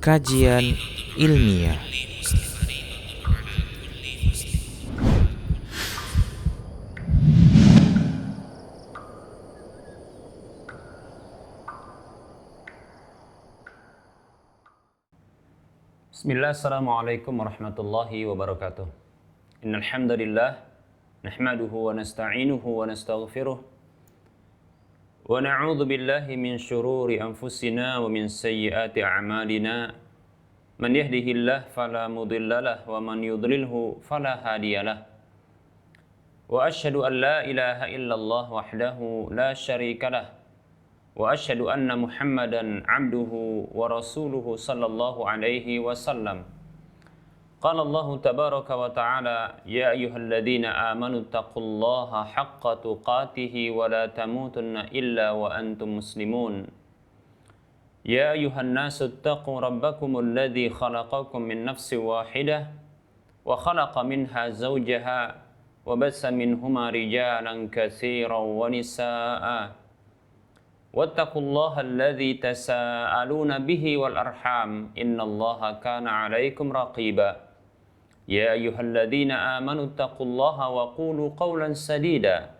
Kajian ilmiah. Bismillah, assalamualaikum warahmatullahi wabarakatuh. Innal hamdalillah nahmaduhu wa nasta'inuhu wa nastaghfiruh wa na'udzu billahi min syururi anfusina wa min sayyiati a'malina. Man yahdihillahu fala mudhillalah wa man yudlilhu fala hadiyalah. Wa asyhadu an la ilaha illallah wahdahu la syarikalah wa asyhadu anna Muhammadan abduhu wa rasuluhu sallallahu alaihi wasallam. Qala Allah tabaraka wa ta'ala, ya ayyuhalladzina amanu taqullaha haqqa tuqatih wa la tamutunna illa wa antum muslimun. Ya ayyuhan nasu taqu rabbakumul ladzi khalaqakum min nafsin wahidah wa khalaqa minha zawjaha wa bassa minhuma rijalan katsiran wa nisaa'a. Wattaqullaha alladzi tasaaluna bihi wal arham innallaha kana 'alaikum raqiba. Ya ayyuhalladzina amanu taqullaha wa qulu qawlan sadida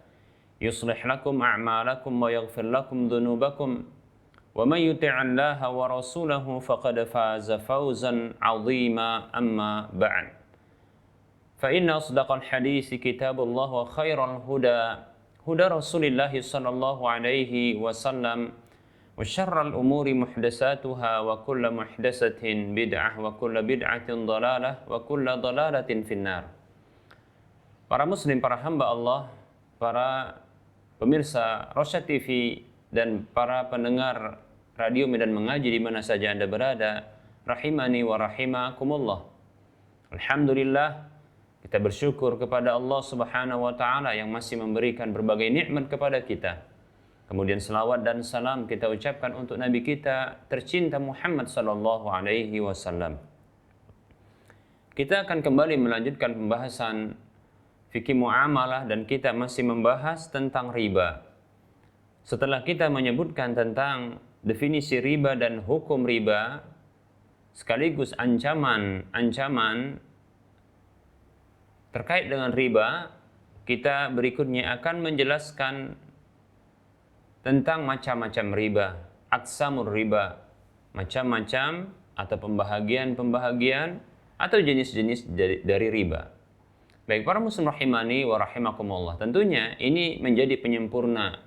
yuslih lakum a'malakum wa yaghfir lakum dhunubakum wa man yuti'illaha wa rasulahu faqad faza fawzan 'azima amma ba'd. Fa inna asdaqal haditsi kitabullah wa khairal huda huda Rasulillah sallallahu alaihi wasallam wa syarral umuri muhdatsatuha wa kullu muhdatsatin bid'ah wa kullu bid'atin dhalalah wa kullu dhalalatin finnar. Para muslim, para hamba Allah, para pemirsa Rosyad TV dan para pendengar radio Medan Mengaji di mana saja Anda berada, rahimani wa rahimakumullah. Alhamdulillah, kita bersyukur kepada Allah Subhanahu wa taala yang masih memberikan berbagai nikmat kepada kita. Kemudian selawat dan salam kita ucapkan untuk Nabi kita tercinta Muhammad sallallahu alaihi wasallam. Kita akan kembali melanjutkan pembahasan fikih muamalah dan kita masih membahas tentang riba. Setelah kita menyebutkan tentang definisi riba dan hukum riba sekaligus ancaman terkait dengan riba, kita berikutnya akan menjelaskan tentang macam-macam riba, aqsamur riba, macam-macam atau pembahagian atau jenis-jenis dari riba. Baik, para muslim rahimani wa rahimakumullah, tentunya ini menjadi penyempurna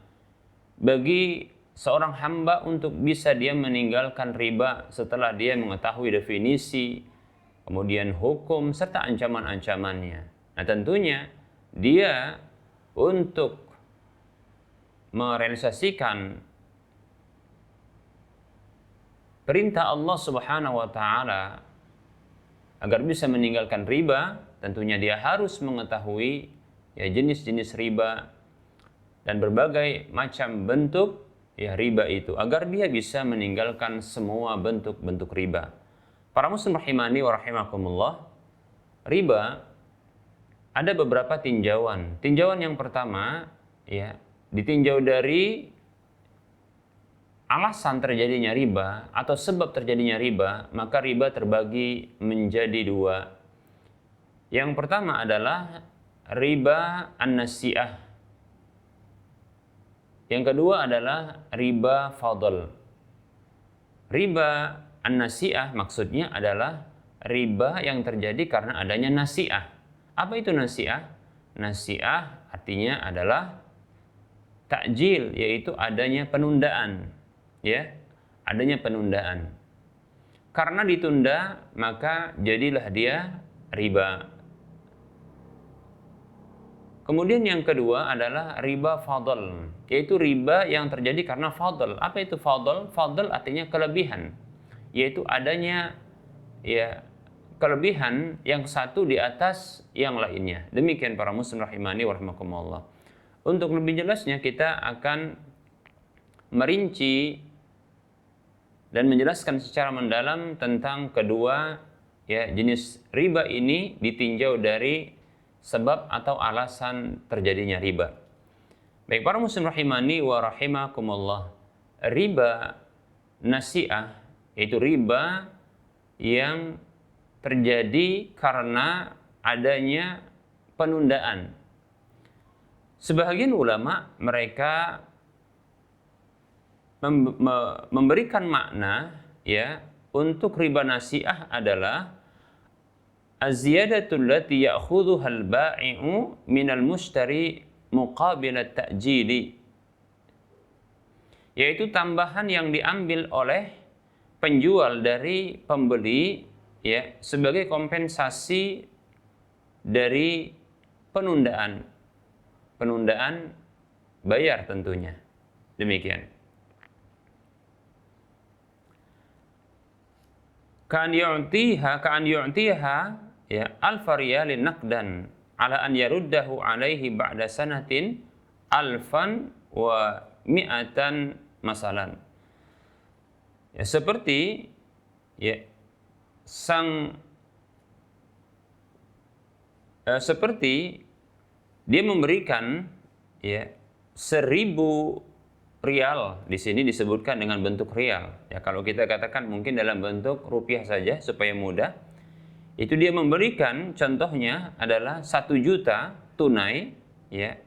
bagi seorang hamba untuk bisa dia meninggalkan riba setelah dia mengetahui definisi, kemudian hukum serta ancaman-ancamannya. Nah, tentunya dia untuk merealisasikan perintah Allah Subhanahu wa taala agar bisa meninggalkan riba, tentunya dia harus mengetahui ya jenis-jenis riba dan berbagai macam bentuk ya riba itu agar dia bisa meninggalkan semua bentuk-bentuk riba. Para muslim rahimani wa rahimakumullah, riba ada beberapa tinjauan. Tinjauan yang pertama ya ditinjau dari alasan terjadinya riba atau sebab terjadinya riba, maka riba terbagi menjadi dua. Yang pertama adalah riba an-nasi'ah. Yang kedua adalah riba fadl. Riba an-nasi'ah maksudnya adalah riba yang terjadi karena adanya nasi'ah. Apa itu nasi'ah? Nasi'ah artinya adalah takjil, yaitu adanya penundaan. Ya, adanya penundaan. Karena ditunda, maka jadilah dia riba. Kemudian yang kedua adalah riba fadl, yaitu riba yang terjadi karena fadl. Apa itu fadl? Fadl artinya kelebihan, yaitu adanya ya kelebihan yang satu di atas yang lainnya. Demikian para muslim rahimani wa rahimakumullah. Untuk lebih jelasnya kita akan merinci dan menjelaskan secara mendalam tentang kedua ya jenis riba ini ditinjau dari sebab atau alasan terjadinya riba. Baik para muslim rahimani wa rahimakumullah. Riba nasi'ah, yaitu riba yang terjadi karena adanya penundaan. Sebagian ulama mereka memberikan makna ya untuk riba nasi'ah adalah az-ziyadatul lati ya'khudhuha al-ba'i'u minal mushtari muqabila ta'jili, yaitu tambahan yang diambil oleh penjual dari pembeli ya sebagai kompensasi dari penundaan bayar tentunya. Demikian. Ka'an yu'tiha ya alfa riyalin naqdan ala an yaruddahu alaihi ba'da sanatin alfan wa mi'atan masalan. Ya, seperti ya seperti dia memberikan ya 1.000 rial, di sini disebutkan dengan bentuk rial. Ya, kalau kita katakan mungkin dalam bentuk rupiah saja supaya mudah. Itu dia memberikan contohnya adalah 1 juta tunai ya.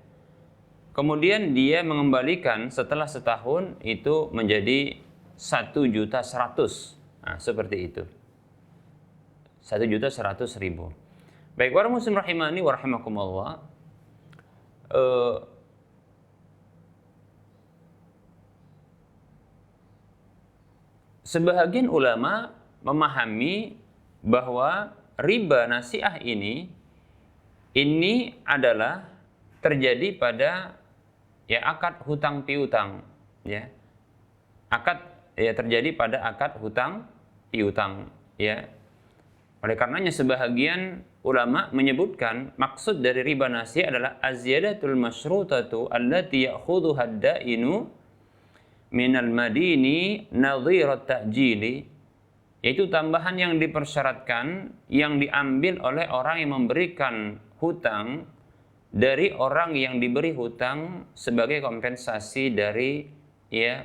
Kemudian dia mengembalikan setelah setahun itu menjadi 1.100.000. Nah, seperti itu. 1.100.000. Baik, para muslim rahimani wa rahimakumullah. Sebahagian ulama memahami bahwa riba nasi'ah ini adalah terjadi pada ya akad hutang piutang ya. Terjadi pada akad hutang piutang ya. Oleh karenanya sebahagian ulama menyebutkan maksud dari riba nasi'ah adalah az-ziyadatul masyrutatu allati ya'khudhuha ad-da'inu minal madini nadhirat ta'jili, yaitu tambahan yang dipersyaratkan yang diambil oleh orang yang memberikan hutang dari orang yang diberi hutang sebagai kompensasi dari ya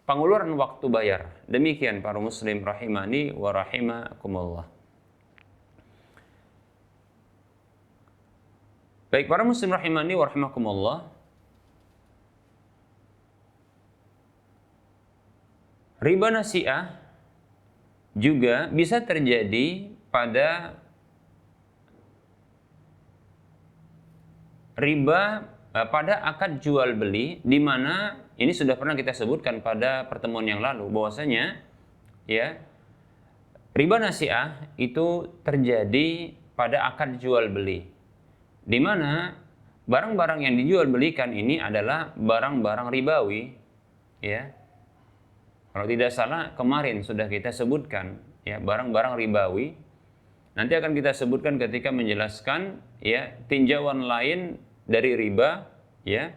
penguluran waktu bayar. Demikian para muslim rahimani wa rahimakumullah. Baik, para muslim rahimani wa rahimakumullah. Riba nasi'ah juga bisa terjadi pada akad jual beli, di mana ini sudah pernah kita sebutkan pada pertemuan yang lalu bahwasanya ya riba nasi'ah itu terjadi pada akad jual beli, di mana barang-barang yang dijual belikan ini adalah barang-barang ribawi ya. Kalau tidak salah kemarin sudah kita sebutkan ya barang-barang ribawi. Nanti akan kita sebutkan ketika menjelaskan ya tinjauan lain dari riba ya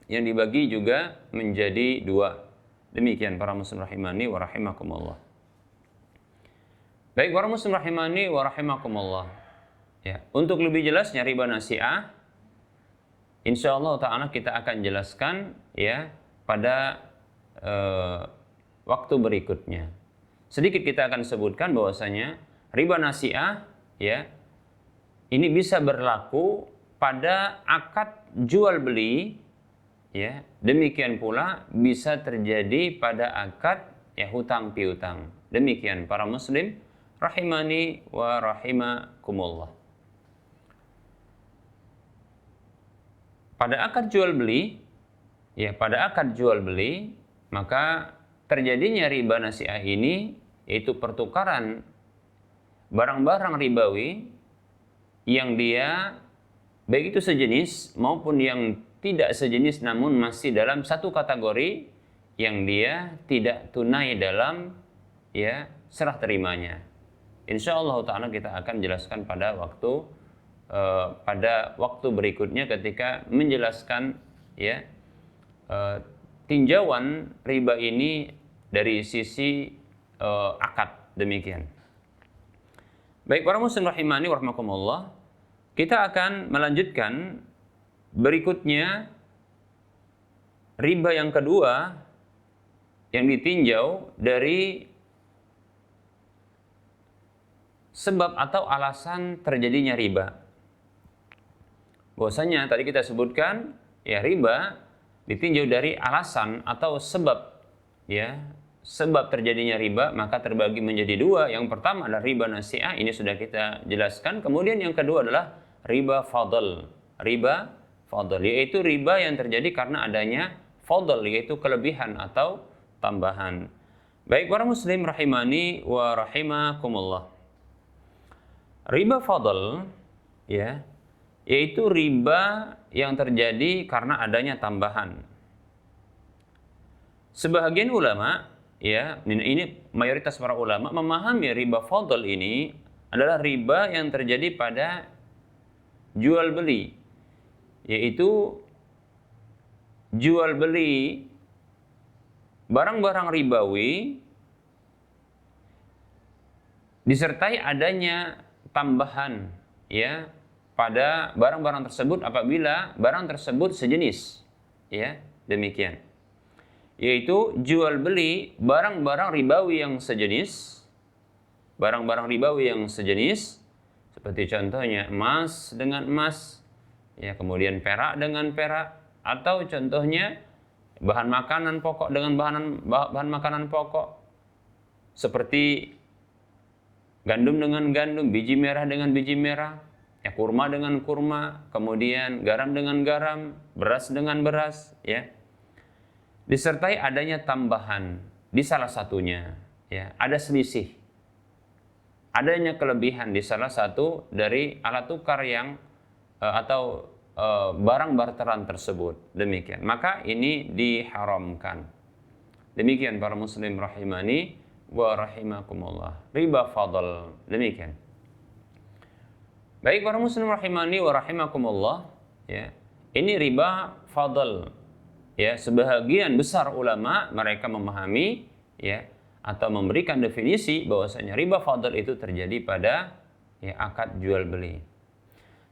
yang dibagi juga menjadi 2. Demikian para muslim rahimani wa rahimakumullah. Baik, para muslim rahimani wa rahimakumullah. Ya, untuk lebih jelasnya riba nasi'ah insyaallah taala kita akan jelaskan ya pada waktu berikutnya. Sedikit kita akan sebutkan bahwasanya riba nasi'ah ya ini bisa berlaku pada akad jual beli ya. Demikian pula bisa terjadi pada akad ya hutang piutang. Demikian para muslim rahimani wa rahimakumullah. Pada akad jual beli ya, maka terjadinya riba nasi'ah ini yaitu pertukaran barang-barang ribawi yang dia baik itu sejenis maupun yang tidak sejenis namun masih dalam satu kategori yang dia tidak tunai dalam ya serah terimanya. Insyaallah taala kita akan jelaskan pada waktu berikutnya ketika menjelaskan ya tinjauan riba ini dari sisi akad. Demikian. Baik, para muslim rahimani wa rahimakumullah, kita akan melanjutkan berikutnya riba yang kedua yang ditinjau dari sebab atau alasan terjadinya riba. Bahwasanya tadi kita sebutkan ya riba ditinjau dari alasan atau sebab, ya sebab terjadinya riba maka terbagi menjadi dua. Yang pertama adalah riba nasi'ah, ini sudah kita jelaskan. Kemudian yang kedua adalah riba fadl. Riba fadl yaitu riba yang terjadi karena adanya fadl, yaitu kelebihan atau tambahan. Baik para muslim rahimani wa rahimakumullah. Riba fadl ya yaitu riba yang terjadi karena adanya tambahan. Sebahagian ulama, ya, ini mayoritas para ulama memahami riba fadl ini adalah riba yang terjadi pada jual beli, yaitu jual beli barang-barang ribawi disertai adanya tambahan, ya, pada barang-barang tersebut apabila barang tersebut sejenis, ya, demikian. Yaitu jual beli barang-barang ribawi yang sejenis, barang-barang ribawi yang sejenis, seperti contohnya emas dengan emas, ya, kemudian perak dengan perak, atau contohnya bahan makanan pokok dengan bahan makanan pokok, seperti gandum dengan gandum, biji merah dengan biji merah, ya, kurma dengan kurma, kemudian garam dengan garam, beras dengan beras, ya. Disertai adanya tambahan di salah satunya, ya, ada selisih, adanya kelebihan di salah satu dari alat tukar yang atau barang barteran tersebut, demikian. Maka ini diharamkan. Demikian para muslim rahimani wa rahimakumullah. Riba fadl, demikian. Baik para muslim rahimani wa rahimakumullah, ya. Ini riba fadl. Ya, sebahagian besar ulama mereka memahami, ya, atau memberikan definisi bahwasanya riba fadl itu terjadi pada, ya, akad jual beli.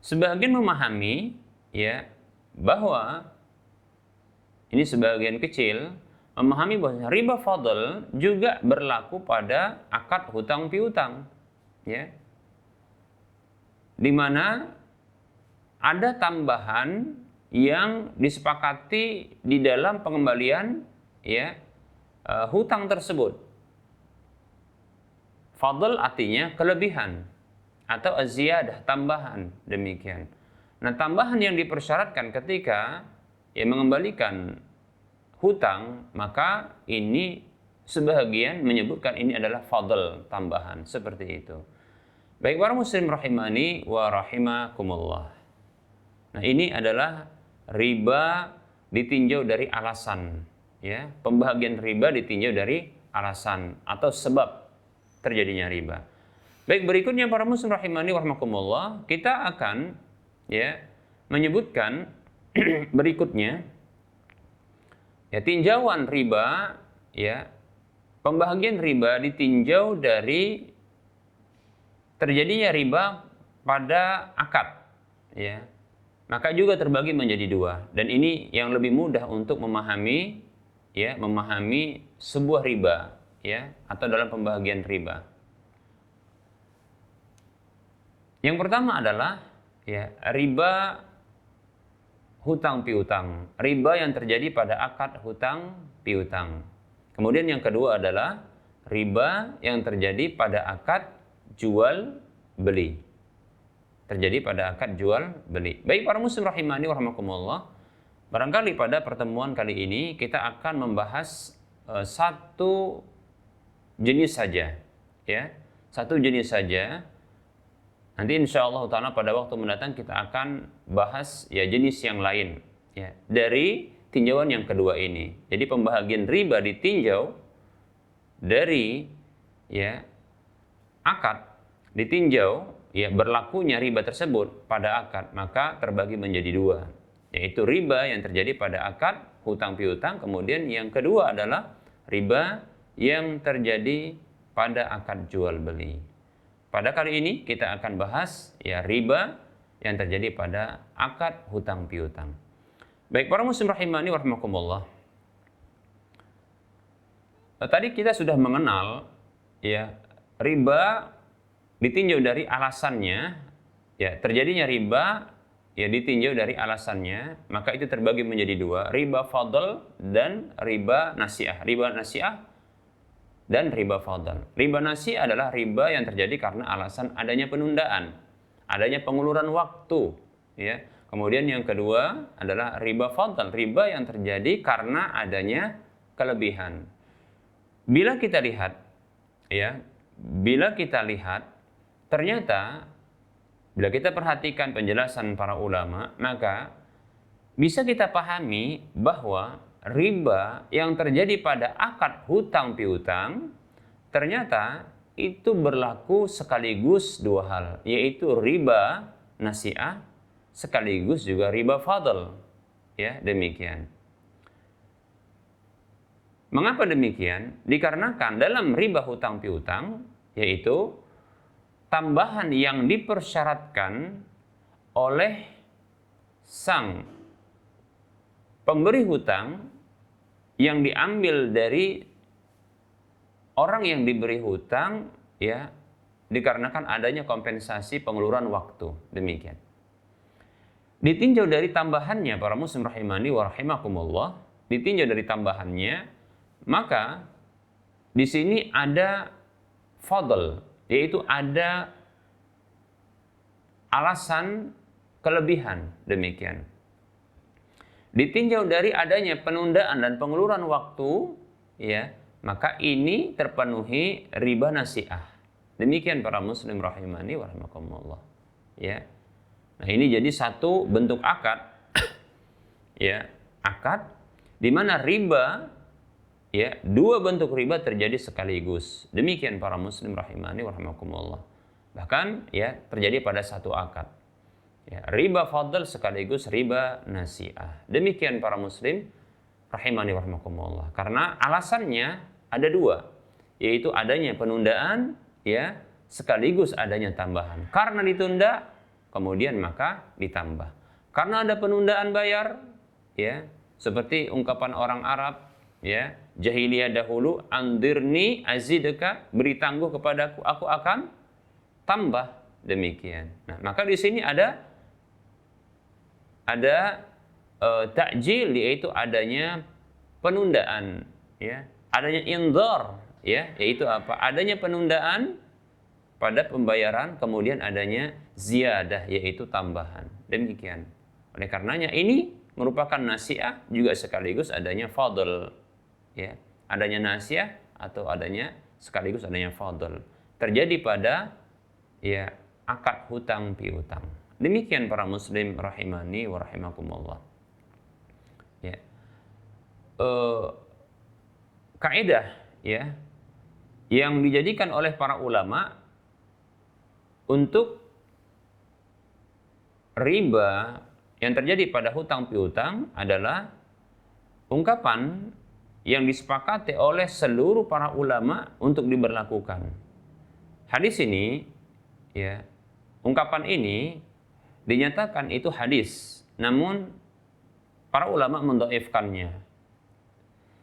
Sebagian memahami, ya, bahwa ini sebagian kecil memahami bahwa riba fadl juga berlaku pada akad hutang piutang, ya, di mana ada tambahan yang disepakati di dalam pengembalian, ya, hutang tersebut. Fadl artinya kelebihan atau aziyadah, tambahan, demikian. Nah, tambahan yang dipersyaratkan ketika, ya, mengembalikan hutang, maka ini sebahagian menyebutkan ini adalah fadl, tambahan, seperti itu. Baik para muslim rahimani wa rahimakumullah. Nah, ini adalah riba ditinjau dari alasan, ya. Pembahagian riba ditinjau dari alasan atau sebab terjadinya riba. Baik, berikutnya para muslim rahimani wa rahimakumullah, kita akan, ya, menyebutkan berikutnya, ya, tinjauan riba, ya, pembahagian riba ditinjau dari terjadinya riba pada akad, ya. Maka juga terbagi menjadi dua, dan ini yang lebih mudah untuk memahami, ya, memahami sebuah riba, ya, atau dalam pembahagian riba. Yang pertama adalah, ya, riba hutang piutang, riba yang terjadi pada akad hutang piutang. Kemudian yang kedua adalah riba yang terjadi pada akad jual beli. Terjadi pada akad jual beli. Baik para muslim rahimani wa rahimakumullah, barangkali pada pertemuan kali ini kita akan membahas satu jenis saja, ya, satu jenis saja. Nanti insyaallah ta'ala pada waktu mendatang kita akan bahas, ya, jenis yang lain, ya, dari tinjauan yang kedua ini. Jadi pembahagian riba ditinjau dari, ya, akad, ditinjau, ya, berlakunya riba tersebut pada akad, maka terbagi menjadi dua, yaitu riba yang terjadi pada akad hutang piutang, kemudian yang kedua adalah riba yang terjadi pada akad jual beli. Pada kali ini kita akan bahas, ya, riba yang terjadi pada akad hutang piutang. Baik, para muslim rahimani wa rahimakumullah. Tadi kita sudah mengenal ya riba ditinjau dari alasannya, ya terjadinya riba ya ditinjau dari alasannya, maka itu terbagi menjadi dua, riba fadl dan riba nasi'ah. Riba nasi'ah dan riba fadl. Riba nasi'ah adalah riba yang terjadi karena alasan adanya penundaan, adanya penguluran waktu, ya. Kemudian yang kedua adalah riba fadl, riba yang terjadi karena adanya kelebihan. Bila kita lihat, ya, ternyata bila kita perhatikan penjelasan para ulama, maka bisa kita pahami bahwa riba yang terjadi pada akad hutang piutang ternyata itu berlaku sekaligus dua hal, yaitu riba nasi'ah sekaligus juga riba fadl. Ya, demikian. Mengapa demikian? Dikarenakan dalam riba hutang piutang, yaitu tambahan yang dipersyaratkan oleh sang pemberi hutang yang diambil dari orang yang diberi hutang, ya, dikarenakan adanya kompensasi pengeluaran waktu. Demikian. Ditinjau dari tambahannya, para muslim rahimani wa rahimakumullah, ditinjau dari tambahannya, maka di sini ada fadl, yaitu ada alasan kelebihan. Demikian. Ditinjau dari adanya penundaan dan pengeluaran waktu, ya, maka ini terpenuhi riba nasi'ah. Demikian para muslim rahimani wa rahimakumullah. Ya. Nah, ini jadi satu bentuk akad, ya, akad di mana riba, ya, dua bentuk riba terjadi sekaligus. Demikian para muslim rahimani wa rahimakumullah. Bahkan, ya, terjadi pada satu akad. Ya, riba fadl sekaligus riba nasi'ah. Demikian para muslim rahimani wa rahimakumullah. Karena alasannya ada dua, yaitu adanya penundaan, ya, sekaligus adanya tambahan. Karena ditunda, kemudian maka ditambah. Karena ada penundaan bayar, ya, seperti ungkapan orang Arab, ya, jahiliyah dahulu, andirni azidka, beri tangguh kepadaku, aku akan tambah. Demikian. Nah, maka di sini ada takjil, yaitu adanya penundaan, ya, adanya indhar, ya, yaitu apa? Adanya penundaan pada pembayaran, kemudian adanya ziyadah, yaitu tambahan. Demikian. Oleh karenanya ini merupakan nasi'ah juga sekaligus adanya fadl, ya. Adanya nasi'ah atau adanya sekaligus adanya fadl terjadi pada, ya, akad hutang piutang. Demikian para muslim rahimani wa rahimakumullah. Ya. Kaidah, ya, yang dijadikan oleh para ulama untuk riba yang terjadi pada hutang piutang adalah ungkapan yang disepakati oleh seluruh para ulama untuk diberlakukan. Hadis ini, ya, ungkapan ini dinyatakan itu hadis, namun para ulama mendhaifkannya.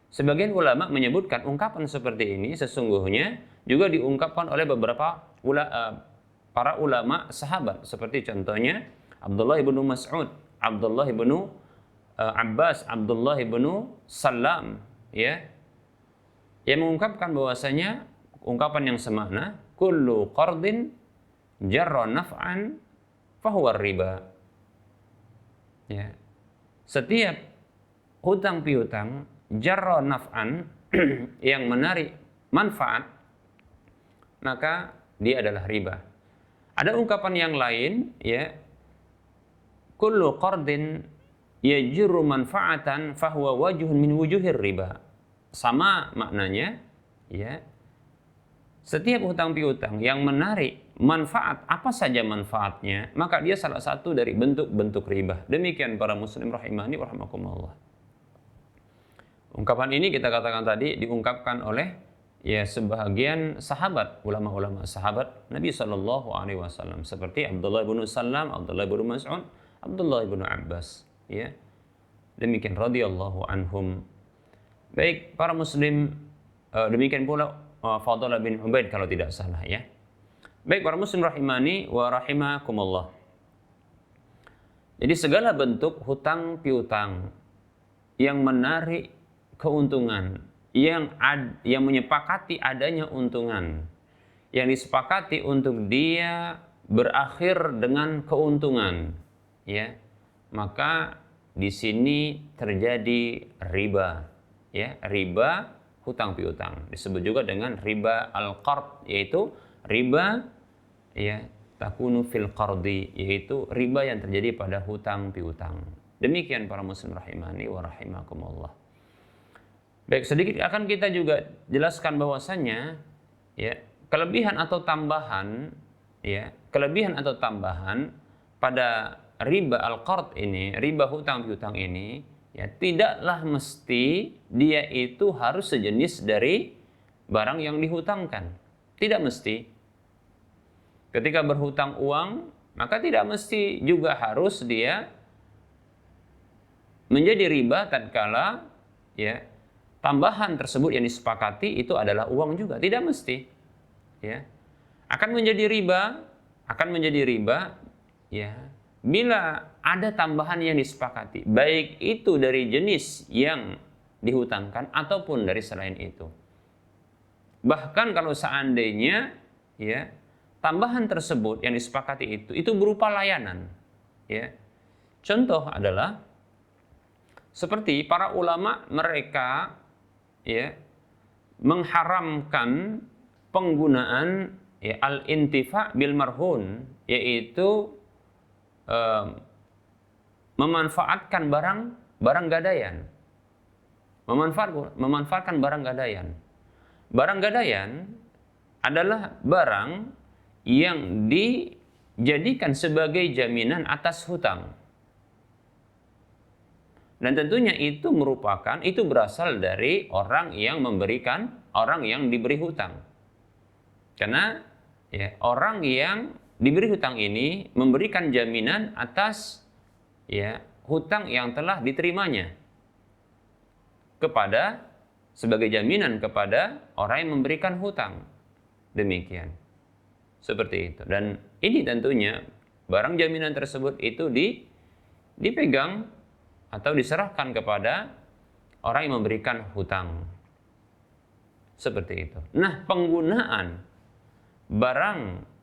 Sebagian ulama menyebutkan ungkapan seperti ini sesungguhnya juga diungkapkan oleh beberapa para ulama sahabat, seperti contohnya Abdullah ibnu Mas'ud, Abdullah ibnu Abbas, Abdullah ibnu Salam, ya, yang mengungkapkan bahwasanya ungkapan yang semakna, kullu qardin jarra naf'an fahuwa riba. Ya. Setiap hutang piutang jarra naf'an yang menarik manfaat, maka dia adalah riba. Ada ungkapan yang lain, ya, kullu qardin yajurru manfaatan fahuwa wajhun min wujuhir riba. Sama maknanya, ya. Setiap hutang piutang yang menarik manfaat, apa saja manfaatnya, maka dia salah satu dari bentuk-bentuk riba. Demikian para muslim rahimani wa rahimakumullah. Ungkapan ini kita katakan tadi diungkapkan oleh, ya, sebahagian sahabat, ulama-ulama sahabat Nabi SAW, seperti Abdullah bin Salam, Abdullah bin Mas'ud, Abdullah bin Abbas, ya. Demikian radhiyallahu anhum. Baik, para muslim, demikian pula Fadhalah bin Ubaid kalau tidak salah ya. Baik, para muslim rahimani wa rahimakumullah. Jadi segala bentuk hutang piutang yang menarik keuntungan, yang menyepakati adanya untungan, yang disepakati untuk dia berakhir dengan keuntungan, ya, maka di sini terjadi riba, ya, riba hutang piutang. Disebut juga dengan riba al-qard, yaitu riba, ya, takunu fil qardi, yaitu riba yang terjadi pada hutang piutang. Demikian para muslim rahimani wa rahimakumullah. Baik, sedikit akan kita juga jelaskan bahwasannya, ya, kelebihan atau tambahan pada riba al-qard ini, riba hutang piutang ini, ya, tidaklah mesti dia itu harus sejenis dari barang yang dihutangkan. Tidak mesti. Ketika berhutang uang, maka tidak mesti juga harus dia menjadi riba tatkala, ya, tambahan tersebut yang disepakati itu adalah uang juga. Tidak mesti. Ya. Akan menjadi riba, ya, bila ada tambahan yang disepakati, baik itu dari jenis yang dihutangkan ataupun dari selain itu. Bahkan kalau seandainya, ya, tambahan tersebut yang disepakati itu berupa layanan, ya. Contoh adalah seperti para ulama, mereka, ya, mengharamkan penggunaan, ya, al-intifa bil marhun, yaitu memanfaatkan barang gadaian. Memanfaatkan barang gadaian. Barang gadaian adalah barang yang dijadikan sebagai jaminan atas hutang. Dan tentunya itu berasal dari orang yang diberi hutang. Karena, ya, orang yang diberi hutang ini memberikan jaminan atas, ya, hutang yang telah diterimanya sebagai jaminan kepada orang yang memberikan hutang. Demikian. Seperti itu. Dan ini tentunya barang jaminan tersebut itu dipegang atau diserahkan kepada orang yang memberikan hutang. Seperti itu. Nah, penggunaan barang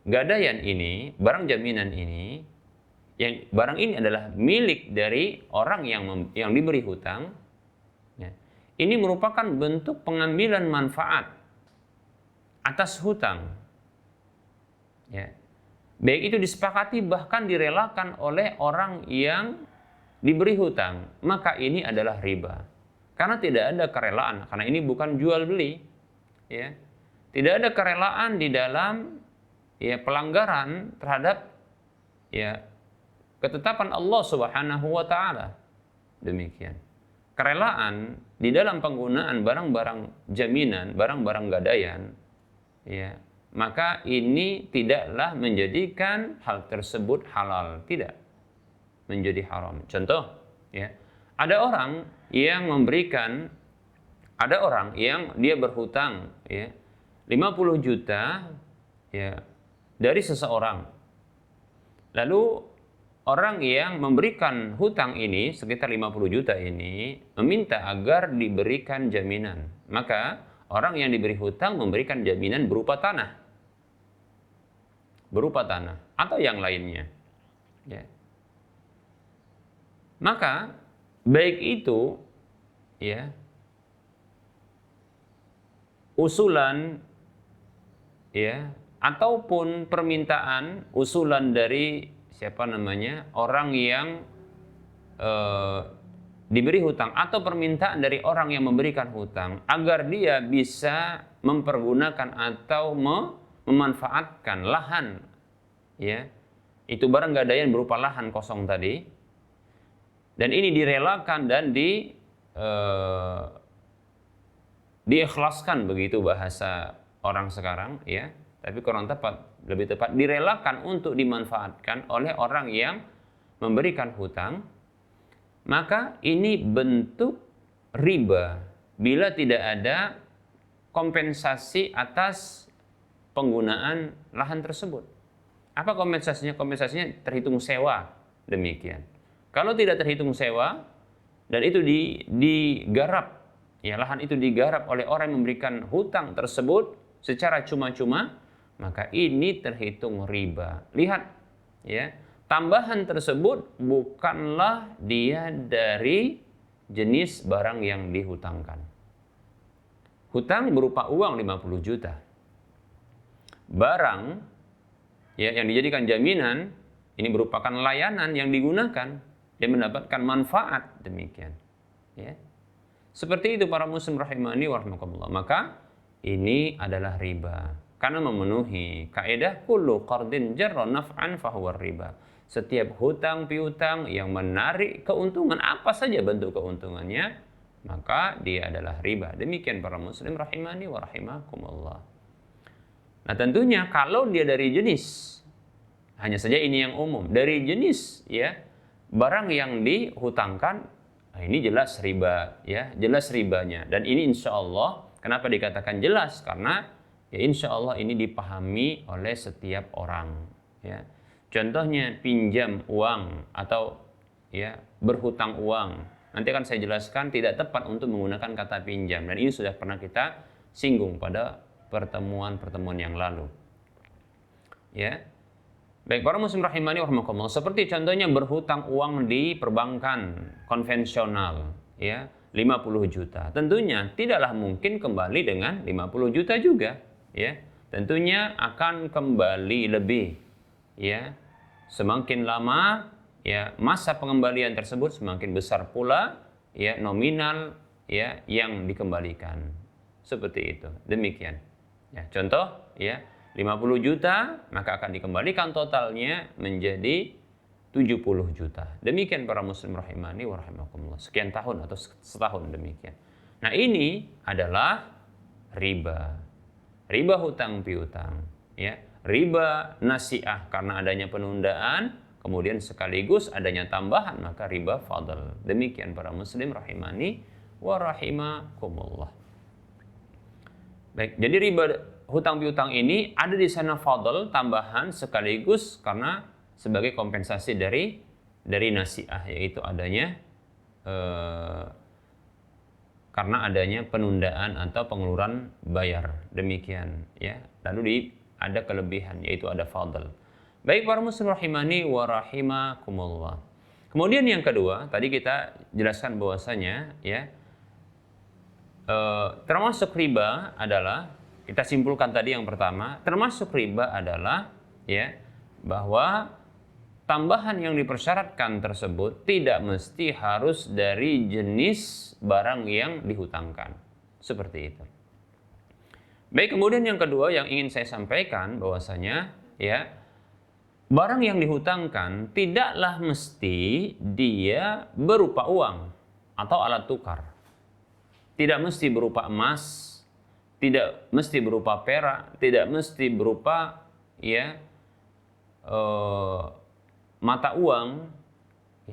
gadaian ini, barang jaminan ini, barang ini adalah milik dari orang yang diberi hutang, ya. Ini merupakan bentuk pengambilan manfaat atas hutang, ya. Baik itu disepakati bahkan direlakan oleh orang yang diberi hutang, maka ini adalah riba. Karena tidak ada kerelaan, karena ini bukan jual beli, ya. Tidak ada kerelaan di dalam, ya, pelanggaran terhadap, ya, ketetapan Allah Subhanahu wa taala. Demikian. Kerelaan di dalam penggunaan barang-barang jaminan, barang-barang gadaian, ya, maka ini tidaklah menjadikan hal tersebut halal, tidak menjadi haram. Contoh, ya, ada orang yang dia berhutang, ya, 50 juta, ya, dari seseorang. Lalu orang yang memberikan hutang ini sekitar 50 juta ini meminta agar diberikan jaminan. Maka orang yang diberi hutang memberikan jaminan berupa tanah atau yang lainnya, ya. Maka baik itu, ya, usulan, ya, ataupun permintaan usulan dari orang yang diberi hutang, atau permintaan dari orang yang memberikan hutang agar dia bisa mempergunakan atau memanfaatkan lahan, ya, itu barang gadaian berupa lahan kosong tadi, dan ini direlakan dan diikhlaskan, begitu bahasa orang sekarang, ya. Tapi lebih tepat direlakan untuk dimanfaatkan oleh orang yang memberikan hutang. maka ini bentuk riba bila tidak ada kompensasi atas penggunaan lahan tersebut. Apa kompensasinya? Kompensasinya terhitung sewa, demikian. Kalau tidak terhitung sewa dan itu digarap, ya lahan itu digarap oleh orang yang memberikan hutang tersebut secara cuma-cuma, maka ini terhitung riba. Lihat, ya, tambahan tersebut bukanlah dia dari jenis barang yang dihutangkan. Hutang berupa uang 50 juta. Barang ya yang dijadikan jaminan ini merupakan layanan yang digunakan dan mendapatkan manfaat, demikian. Ya. Seperti itu para muslim rahimani wa rahimakumullah. Maka ini adalah riba karena memenuhi kaidah kullu qardin jarra naf'an fahuwa riba. Setiap hutang piutang yang menarik keuntungan, apa saja bentuk keuntungannya, maka dia adalah riba. Demikian para muslim rahimani wa rahimakumullah. Nah, tentunya kalau dia dari jenis, hanya saja ini yang umum, dari jenis ya barang yang dihutangkan, nah ini jelas riba, ya jelas ribanya. Dan ini insya Allah, kenapa dikatakan jelas? Karena ya insya Allah ini dipahami oleh setiap orang. Ya. Contohnya pinjam uang atau ya berhutang uang. Nanti akan saya jelaskan tidak tepat untuk menggunakan kata pinjam. Dan ini sudah pernah kita singgung pada pertemuan-pertemuan yang lalu. Ya. Baik, para muslim rahimani wa rahimakumullah, seperti contohnya berhutang uang di perbankan konvensional, ya, 50 juta. Tentunya tidaklah mungkin kembali dengan 50 juta juga, ya. Tentunya akan kembali lebih, ya. Semakin lama, ya, masa pengembalian tersebut semakin besar pula, ya, nominal, ya, yang dikembalikan. Seperti itu. Demikian. Ya, contoh, ya, 50 juta, maka akan dikembalikan totalnya menjadi 70 juta. Demikian para muslim rahimani wa rahimakumullah. Sekian tahun atau setahun, demikian. Nah, ini adalah riba. Riba hutang piutang, ya. Riba nasiah karena adanya penundaan, kemudian sekaligus adanya tambahan, maka riba fadl. Demikian para muslim rahimani wa rahimakumullah. Baik, jadi riba hutang piutang ini ada di sana fadl, tambahan sekaligus karena sebagai kompensasi dari nasiah, yaitu adanya karena adanya penundaan atau pengeluaran bayar, demikian, ya. Lalu ada kelebihan, yaitu ada fadl. Baik para muslim rahimani wa rahimakumullah. Kemudian yang kedua, tadi kita jelaskan bahwasanya, ya, termasuk riba adalah, kita simpulkan tadi yang pertama, termasuk riba adalah, ya, bahwa tambahan yang dipersyaratkan tersebut tidak mesti harus dari jenis barang yang dihutangkan. Seperti itu. Baik, kemudian yang kedua yang ingin saya sampaikan bahwasanya, ya, barang yang dihutangkan tidaklah mesti dia berupa uang atau alat tukar. Tidak mesti berupa emas, tidak mesti berupa perak, tidak mesti berupa, ya, mata uang.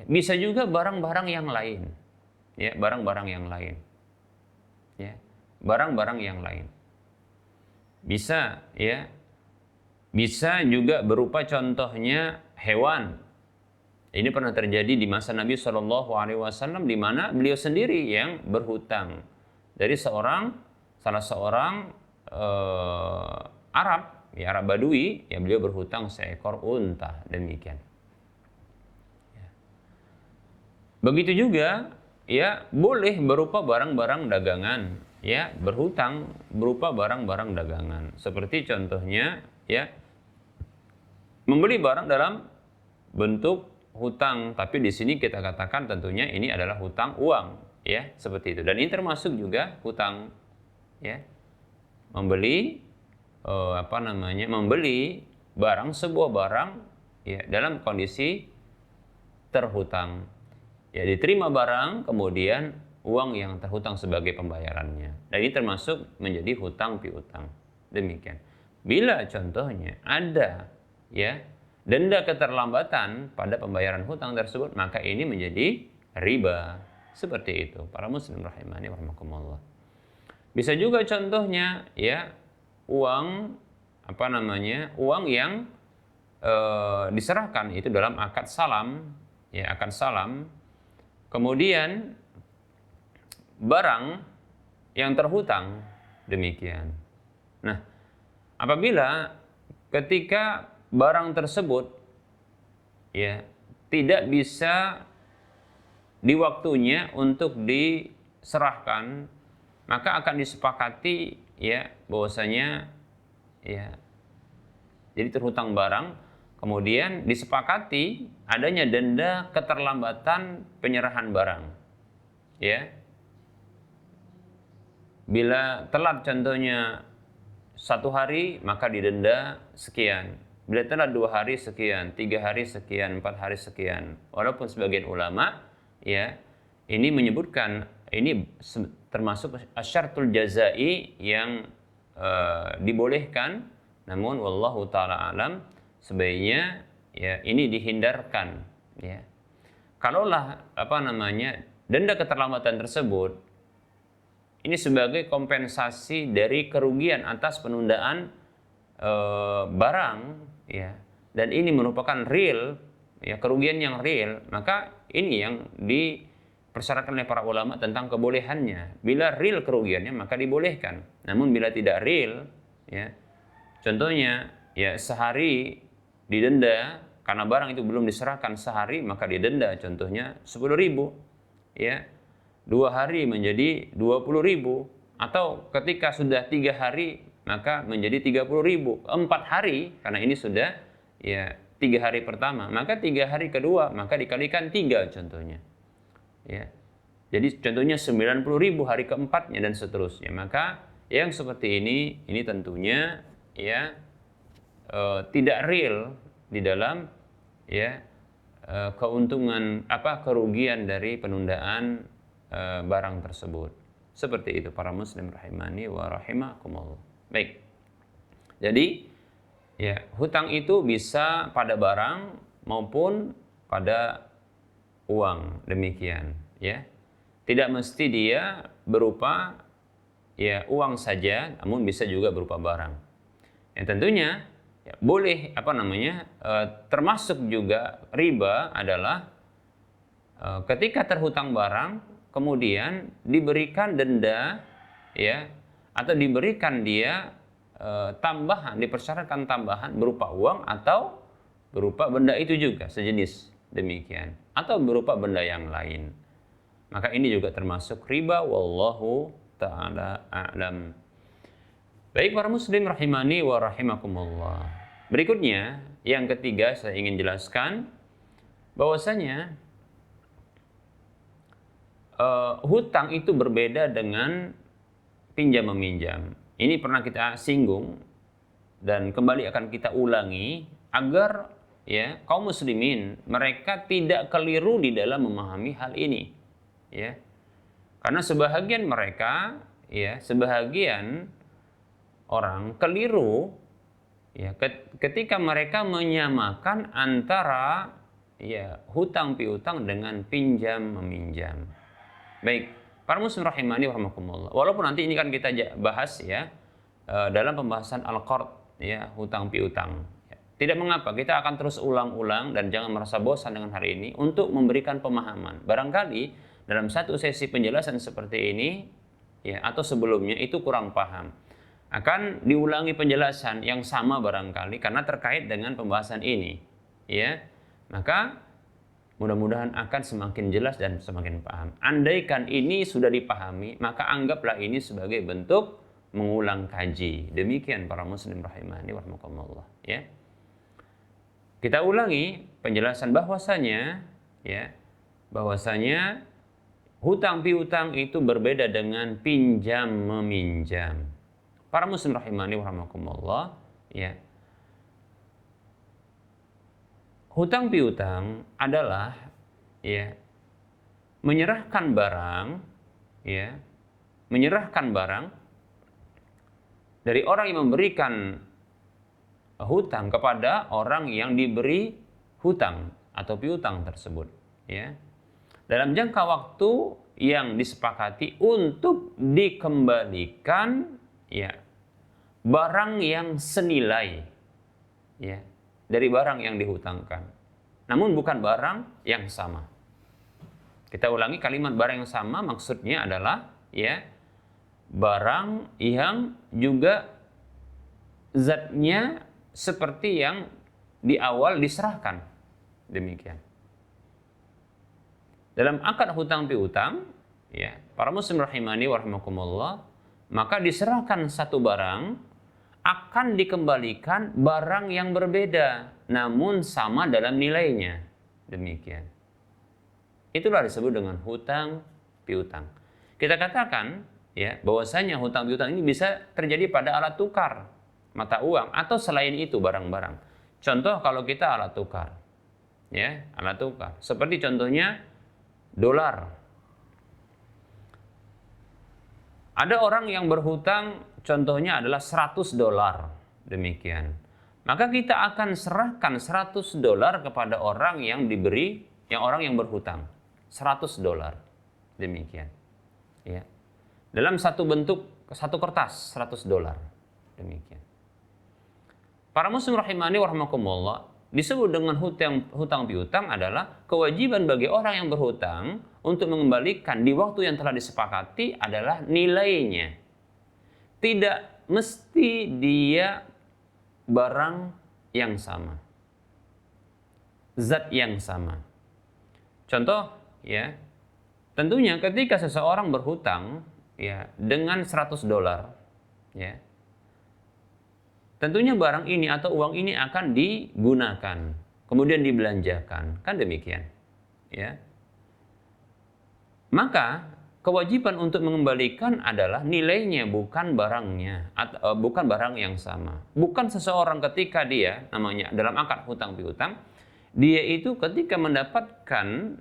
Bisa juga barang-barang yang lain, ya, barang-barang yang lain, ya, barang-barang yang lain. Bisa, ya, bisa juga berupa contohnya hewan. Ini pernah terjadi di masa Nabi SAW, di mana beliau sendiri yang berhutang dari salah seorang Arab, ya, Arab Badui, ya, beliau berhutang seekor unta, demikian. Ya. Begitu juga, ya, boleh berupa barang-barang dagangan, ya, berhutang berupa barang-barang dagangan. Seperti contohnya, ya, membeli barang dalam bentuk hutang, tapi di sini kita katakan tentunya ini adalah hutang uang, ya, seperti itu. Dan ini termasuk juga hutang, ya, membeli membeli barang, sebuah barang, ya, dalam kondisi terhutang, ya, diterima barang kemudian uang yang terhutang sebagai pembayarannya. Dan ini termasuk menjadi hutang piutang. Demikian. Bila contohnya ada, ya, denda keterlambatan pada pembayaran hutang tersebut, maka ini menjadi riba. Seperti itu para muslim rahimani wa rahimakumullah. Bisa juga contohnya ya uang uang yang diserahkan itu dalam akad salam, ya akad salam. Kemudian barang yang terhutang demikian. Nah, apabila ketika barang tersebut ya tidak bisa di waktunya untuk diserahkan, maka akan disepakati ya bahwasanya ya jadi terhutang barang, kemudian disepakati adanya denda keterlambatan penyerahan barang. Ya. Bila telat contohnya 1 hari, maka didenda sekian. Bila telat 2 hari sekian, 3 hari sekian, 4 hari sekian. Walaupun sebagian ulama ya ini menyebutkan ini termasuk asyartul jazai yang dibolehkan, namun wallahu taala alam sebaiknya ya ini dihindarkan ya. Kalaulah denda keterlambatan tersebut ini sebagai kompensasi dari kerugian atas penundaan barang ya, dan ini merupakan real ya, kerugian yang real, maka ini yang dipersyaratkan oleh para ulama tentang kebolehannya. Bila real kerugiannya maka dibolehkan. Namun bila tidak real ya, contohnya ya sehari didenda karena barang itu belum diserahkan sehari, maka didenda contohnya 10.000 ya. 2 hari menjadi 20.000, atau ketika sudah 3 hari maka menjadi 30.000. 4 hari karena ini sudah ya 3 hari pertama, maka 3 hari kedua maka dikalikan 3 contohnya. Ya. Jadi contohnya 90.000 hari keempatnya dan seterusnya. Maka yang seperti ini tentunya ya tidak real di dalam ya keuntungan kerugian dari penundaan barang tersebut. Seperti itu para muslim rahimani wa rahimakumullah. Baik. Jadi ya hutang itu bisa pada barang maupun pada uang, demikian ya. Tidak mesti dia berupa ya uang saja, namun bisa juga berupa barang. Yang tentunya ya, boleh termasuk juga riba adalah ketika terhutang barang kemudian diberikan denda ya, atau diberikan dia tambahan, dipersyaratkan tambahan berupa uang atau berupa benda itu juga sejenis demikian, atau berupa benda yang lain. Maka ini juga termasuk riba, wallahu ta'ala a'lam. Baik para muslim rahimani wa rahimakumullah. Berikutnya yang ketiga saya ingin jelaskan bahwasanya hutang itu berbeda dengan pinjam meminjam. Ini pernah kita singgung dan kembali akan kita ulangi agar ya kaum muslimin mereka tidak keliru di dalam memahami hal ini ya. Karena sebahagian mereka ya, sebahagian orang keliru ya ketika mereka menyamakan antara ya hutang piutang dengan pinjam meminjam. Baik, para muslim rahimani wa rahimakumullah. Walaupun nanti ini kan kita bahas ya dalam pembahasan al-qard ya, hutang piutang. Tidak mengapa, kita akan terus ulang-ulang dan jangan merasa bosan dengan hari ini untuk memberikan pemahaman. Barangkali dalam satu sesi penjelasan seperti ini ya atau sebelumnya itu kurang paham. Akan diulangi penjelasan yang sama barangkali karena terkait dengan pembahasan ini. Ya. Maka mudah-mudahan akan semakin jelas dan semakin paham. Andaikan ini sudah dipahami, maka anggaplah ini sebagai bentuk mengulang kaji. Demikian para muslim rahimani wa rahimakumullah, ya. Kita ulangi penjelasan bahwasanya hutang piutang itu berbeda dengan pinjam meminjam. Para muslim rahimani wa rahimakumullah, ya. Hutang piutang adalah ya menyerahkan barang dari orang yang memberikan hutang kepada orang yang diberi hutang atau piutang tersebut ya. dalam jangka waktu yang disepakati untuk dikembalikan ya barang yang senilai ya dari barang yang dihutangkan. Namun bukan barang yang sama. Kita ulangi kalimat barang yang sama maksudnya adalah ya barang yang juga zatnya seperti yang di awal diserahkan. Demikian. Dalam akad hutang piutang, ya, para muslim rahimani wa rahimakumullah, maka diserahkan satu barang akan dikembalikan barang yang berbeda namun sama dalam nilainya. Demikian. Itulah disebut dengan hutang piutang. Kita katakan ya bahwasanya hutang piutang ini bisa terjadi pada alat tukar mata uang atau selain itu barang-barang. Contoh kalau kita alat tukar. Ya, alat tukar. Seperti contohnya dolar. Ada orang yang berhutang contohnya adalah 100 dolar. Demikian. Maka kita akan serahkan 100 dolar kepada orang yang diberi, orang yang berhutang. 100 dolar. Demikian. Ya. Dalam satu bentuk, satu kertas 100 dolar. Demikian. Para muslim rahimani wa rahimakumullah, disebut dengan hutang piutang adalah kewajiban bagi orang yang berhutang untuk mengembalikan di waktu yang telah disepakati adalah nilainya. Tidak mesti dia barang yang sama. Zat yang sama. Contoh ya, tentunya ketika seseorang berhutang ya dengan 100 dolar ya, tentunya barang ini atau uang ini akan digunakan, kemudian dibelanjakan, kan demikian. Ya. Maka kewajiban untuk mengembalikan adalah nilainya, bukan barangnya, atau bukan barang yang sama. Bukan seseorang ketika dia namanya dalam akad hutang piutang, dia itu ketika mendapatkan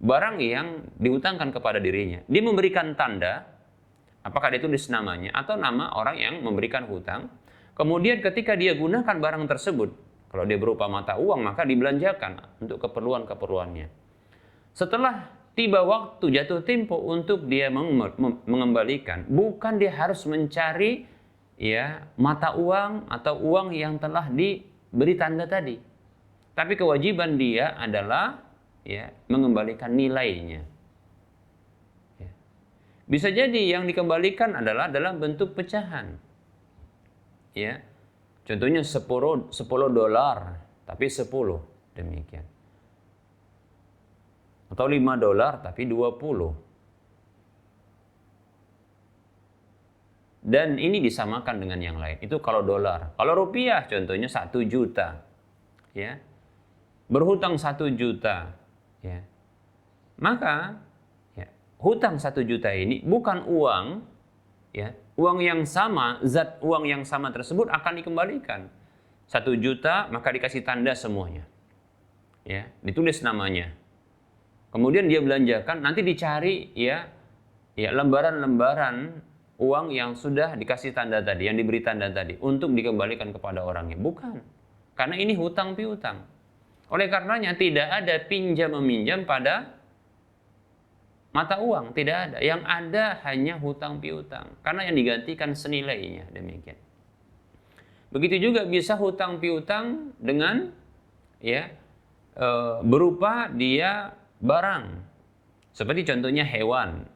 barang yang dihutangkan kepada dirinya, dia memberikan tanda apakah dia tulis namanya atau nama orang yang memberikan hutang. Kemudian ketika dia gunakan barang tersebut, kalau dia berupa mata uang maka dibelanjakan untuk keperluan-keperluannya. Setelah tiba waktu jatuh tempo untuk dia mengembalikan, bukan dia harus mencari ya mata uang atau uang yang telah diberi tanda tadi. Tapi kewajiban dia adalah ya mengembalikan nilainya. Bisa jadi yang dikembalikan adalah dalam bentuk pecahan. Ya. Contohnya 10 dolar, tapi 10 demikian. Atau 5 dolar tapi 20. Dan ini disamakan dengan yang lain. Itu kalau dolar. Kalau rupiah contohnya 1 juta. Ya. Berhutang 1 juta. Ya. Maka hutang 1 juta ini bukan uang, ya, uang yang sama, zat uang yang sama tersebut akan dikembalikan. 1 juta maka dikasih tanda semuanya, ya, ditulis namanya. Kemudian dia belanjakan, nanti dicari ya lembaran-lembaran uang yang sudah dikasih tanda tadi, yang diberi tanda tadi, untuk dikembalikan kepada orangnya. Bukan, karena ini hutang piutang. Oleh karenanya tidak ada pinjam meminjam pada mata uang, tidak ada. Yang ada hanya hutang piutang. Karena yang digantikan senilainya, demikian. Begitu juga bisa hutang piutang dengan ya berupa dia barang. Seperti contohnya hewan.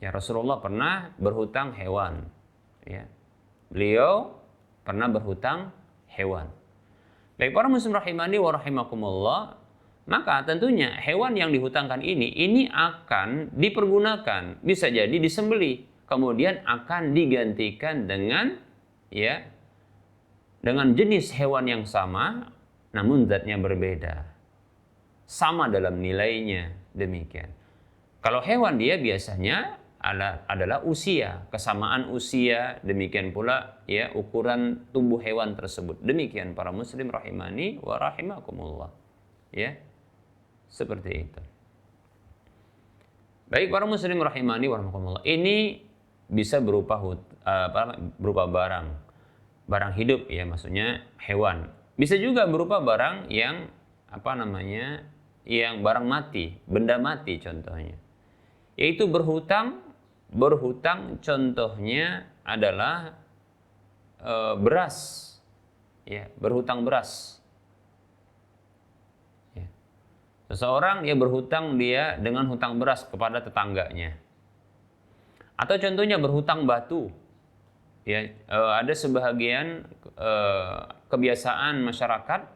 Ya, Rasulullah pernah berhutang hewan. Ya. Beliau pernah berhutang hewan. Baik para muslim rahimani wa rahimakumullah, maka tentunya hewan yang dihutangkan ini akan dipergunakan, bisa jadi disembelih, kemudian akan digantikan dengan ya dengan jenis hewan yang sama namun zatnya berbeda. Sama dalam nilainya, demikian. Kalau hewan dia biasanya adalah usia, kesamaan usia, demikian pula ya ukuran tubuh hewan tersebut. Demikian para muslim rahimani wa rahimakumullah. Ya. Seperti itu. Baik para muslim rahimani wa rahimakumullah. Ini bisa berupa barang hidup ya, maksudnya hewan. Bisa juga berupa barang yang yang barang mati, benda mati contohnya. Yaitu berhutang contohnya adalah beras, ya, berhutang beras. Ya. Seseorang dia berhutang dengan hutang beras kepada tetangganya. Atau contohnya berhutang batu. Ya, ada sebahagian kebiasaan masyarakat,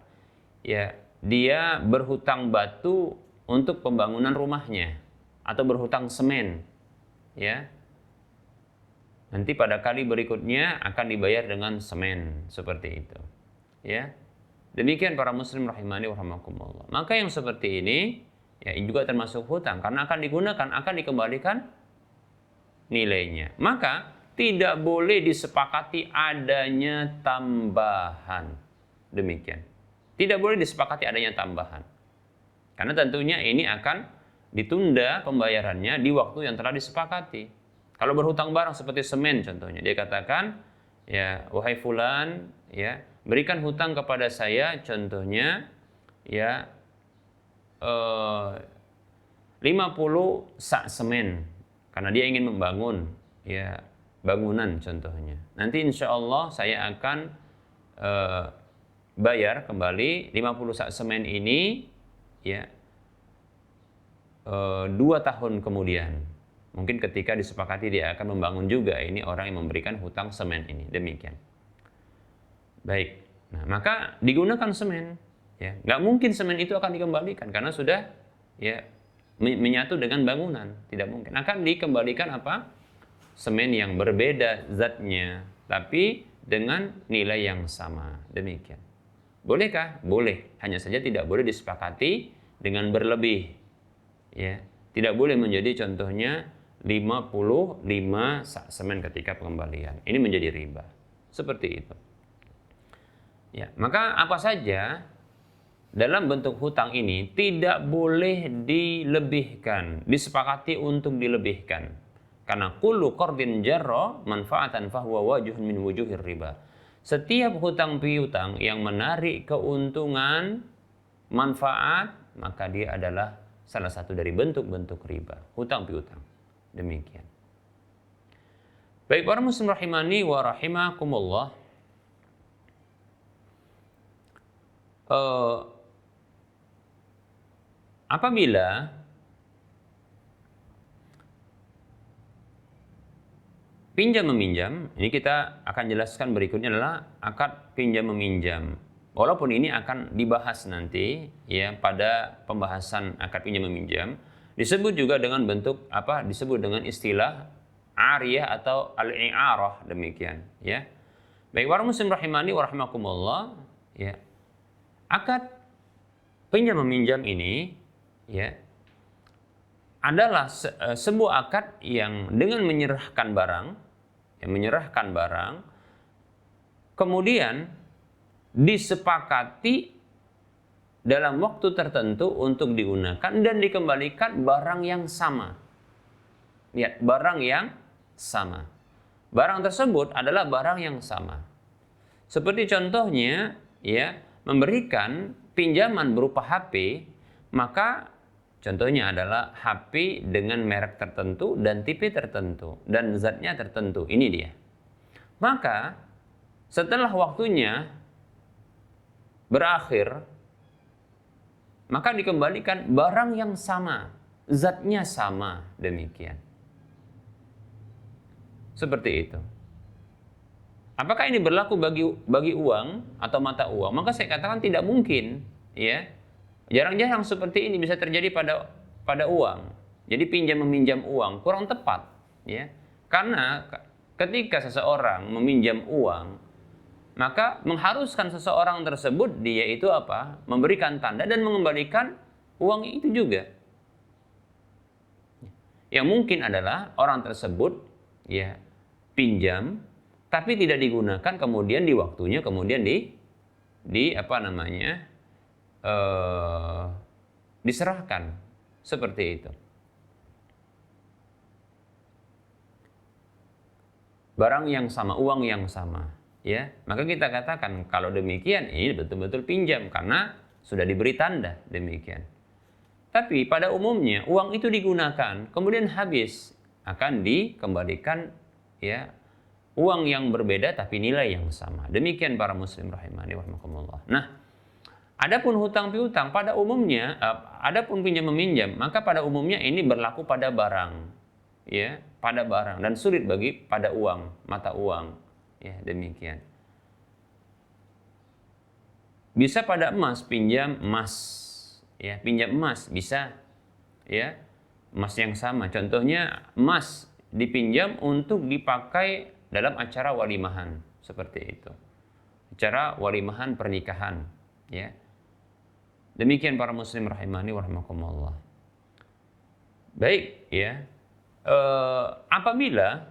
ya, dia berhutang batu untuk pembangunan rumahnya atau berhutang semen, ya. Nanti pada kali berikutnya akan dibayar dengan semen, seperti itu. Ya. Demikian para muslim rahimani wa rahimakumullah. Maka yang seperti ini ya juga termasuk hutang karena akan digunakan, akan dikembalikan nilainya. Maka tidak boleh disepakati adanya tambahan. Demikian. Tidak boleh disepakati adanya tambahan. Karena tentunya ini akan ditunda pembayarannya di waktu yang telah disepakati. Kalau berhutang barang seperti semen contohnya, dia katakan, ya, wahai fulan, ya, berikan hutang kepada saya contohnya, ya, 50 sak semen karena dia ingin membangun, ya, bangunan contohnya. Nanti insya Allah saya akan bayar kembali 50 sak semen ini, ya, 2 tahun kemudian. Mungkin ketika disepakati dia akan membangun juga, ini orang yang memberikan hutang semen ini. Demikian. Baik. Nah, maka digunakan semen. Ya, nggak mungkin semen itu akan dikembalikan karena sudah, ya, menyatu dengan bangunan. Tidak mungkin. Akan dikembalikan apa? Semen yang berbeda zatnya, tapi dengan nilai yang sama. Demikian. Bolehkah? Boleh. Hanya saja tidak boleh disepakati dengan berlebih. Ya, tidak boleh menjadi contohnya 55 sak semen ketika pengembalian. Ini menjadi riba. Seperti itu. Ya, maka apa saja dalam bentuk hutang ini tidak boleh dilebihkan, disepakati untuk dilebihkan. Karena kullu qardin jarra manfaatan fahuwa wajuhun min wujuhir riba. Setiap hutang piutang yang menarik keuntungan, manfaat, maka dia adalah salah satu dari bentuk-bentuk riba, hutang piutang. Demikian. Baik para muslim rahimani wa rahimakumullah. Apabila pinjam meminjam, ini kita akan jelaskan berikutnya adalah akad pinjam meminjam. Walaupun ini akan dibahas nanti, ya, pada pembahasan akad pinjam meminjam, disebut juga dengan bentuk apa? Disebut dengan istilah ariyah atau al-i'arah, demikian, ya. Baik para muslim rahimani wa rahimakumullah, ya. Akad pinjam meminjam ini, ya, adalah sebuah akad yang dengan menyerahkan barang, kemudian disepakati dalam waktu tertentu untuk digunakan dan dikembalikan barang yang sama. Lihat, barang yang sama. Barang tersebut adalah barang yang sama. Seperti contohnya, ya, memberikan pinjaman berupa HP, maka contohnya adalah HP dengan merek tertentu dan tipe tertentu dan zatnya tertentu. Ini dia. Maka setelah waktunya berakhir, maka dikembalikan barang yang sama, zatnya sama, demikian. Seperti itu. Apakah ini berlaku bagi uang atau mata uang? Maka saya katakan tidak mungkin, ya. Jarang-jarang seperti ini bisa terjadi pada uang. Jadi pinjam meminjam uang kurang tepat, ya. Karena ketika seseorang meminjam uang, maka mengharuskan seseorang tersebut dia itu apa? Memberikan tanda dan mengembalikan uang itu juga. Yang mungkin adalah orang tersebut, ya, pinjam tapi tidak digunakan, kemudian di waktunya kemudian diserahkan seperti itu. Barang yang sama, uang yang sama, ya. Maka kita katakan kalau demikian ini betul-betul pinjam karena sudah diberi tanda, demikian. Tapi pada umumnya uang itu digunakan, kemudian habis, akan dikembalikan ya uang yang berbeda tapi nilai yang sama. Demikian para muslim rahimani wa rahimakumullah. Nah, adapun hutang piutang pada umumnya, adapun pinjam meminjam, maka pada umumnya ini berlaku pada barang, ya, pada barang dan sulit bagi pada uang, mata uang, ya demikian. Bisa pada emas, pinjam emas. Ya, pinjam emas bisa, ya, emas yang sama. Contohnya emas dipinjam untuk dipakai dalam acara walimahan, seperti itu. Acara walimahan pernikahan, ya. Demikian para muslim rahimani wa rahimakumullah. Baik, ya. Apabila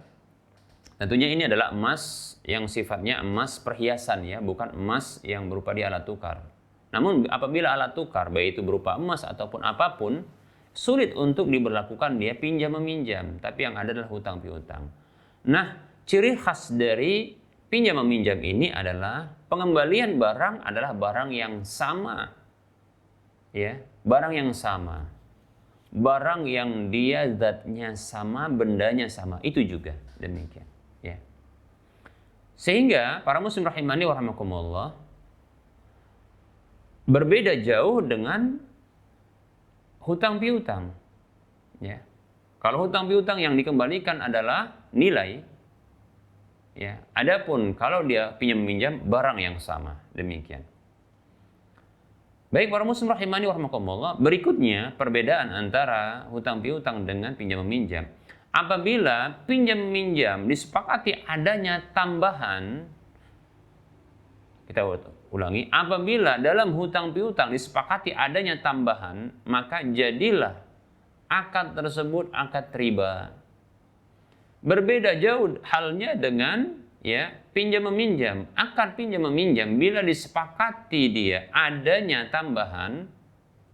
tentunya ini adalah emas yang sifatnya emas perhiasan, ya, bukan emas yang berupa di alat tukar. Namun apabila alat tukar, baik itu berupa emas ataupun apapun, sulit untuk diberlakukan dia pinjam meminjam, tapi yang ada adalah hutang piutang. Nah, ciri khas dari pinjam meminjam ini adalah pengembalian barang adalah barang yang sama. Ya, barang yang sama. Barang yang dia zatnya sama, bendanya sama, itu juga demikian, ya. Sehingga para muslim rahimani wa rahimakumullah, berbeda jauh dengan hutang piutang. Ya. Kalau hutang piutang yang dikembalikan adalah nilai, ya. Adapun kalau dia pinjam meminjam barang yang sama, demikian. Baik para muslim rahimani wa rahimakumullah, berikutnya perbedaan antara hutang piutang dengan pinjam meminjam. Apabila pinjam meminjam disepakati adanya tambahan, kita ulangi, apabila dalam hutang piutang disepakati adanya tambahan, maka jadilah akad tersebut akad riba. Berbeda jauh halnya dengan ya pinjam meminjam. Akad pinjam meminjam bila disepakati dia adanya tambahan,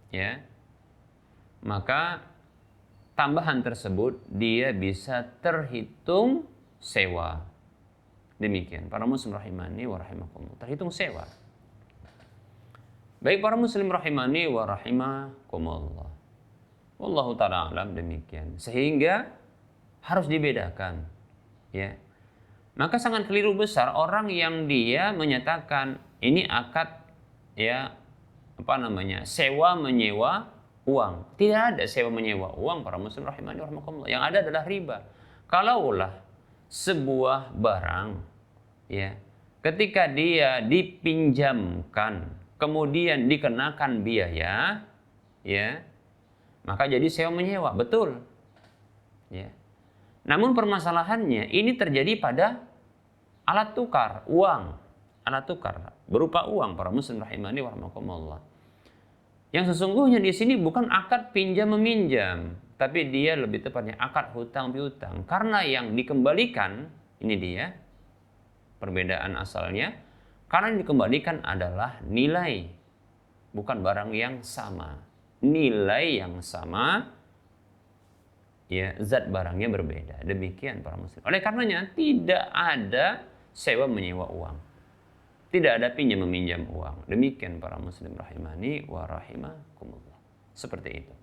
ya, maka tambahan tersebut dia bisa terhitung sewa. Demikian para muslim rahimani wa rahimakumullah, terhitung sewa. Baik para muslim rahimani wa rahimakumullah, wallahu ta'ala alam, demikian. Sehingga harus dibedakan, ya. Maka sangat keliru besar orang yang dia menyatakan ini akad, ya, sewa menyewa uang. Tidak ada sewa menyewa uang para muslim rahimani wa rahimakumullah. Yang ada adalah riba. Kalaulah sebuah barang, ya, ketika dia dipinjamkan kemudian dikenakan biaya, ya, maka jadi sewa menyewa, betul, ya. Namun permasalahannya ini terjadi pada alat tukar, uang, alat tukar berupa uang para muslim rahimani wa rahimakumullah. Yang sesungguhnya di sini bukan akad pinjam meminjam, tapi dia lebih tepatnya akad hutang piutang. Karena yang dikembalikan, ini dia perbedaan asalnya, karena yang dikembalikan adalah nilai, bukan barang yang sama. Nilai yang sama, ya, zat barangnya berbeda. Demikian para muslim. Oleh karenanya tidak ada sewa menyewa uang. Tidak ada pinjam meminjam uang. Demikian para muslim rahimani wa rahimakumullah. Seperti itu.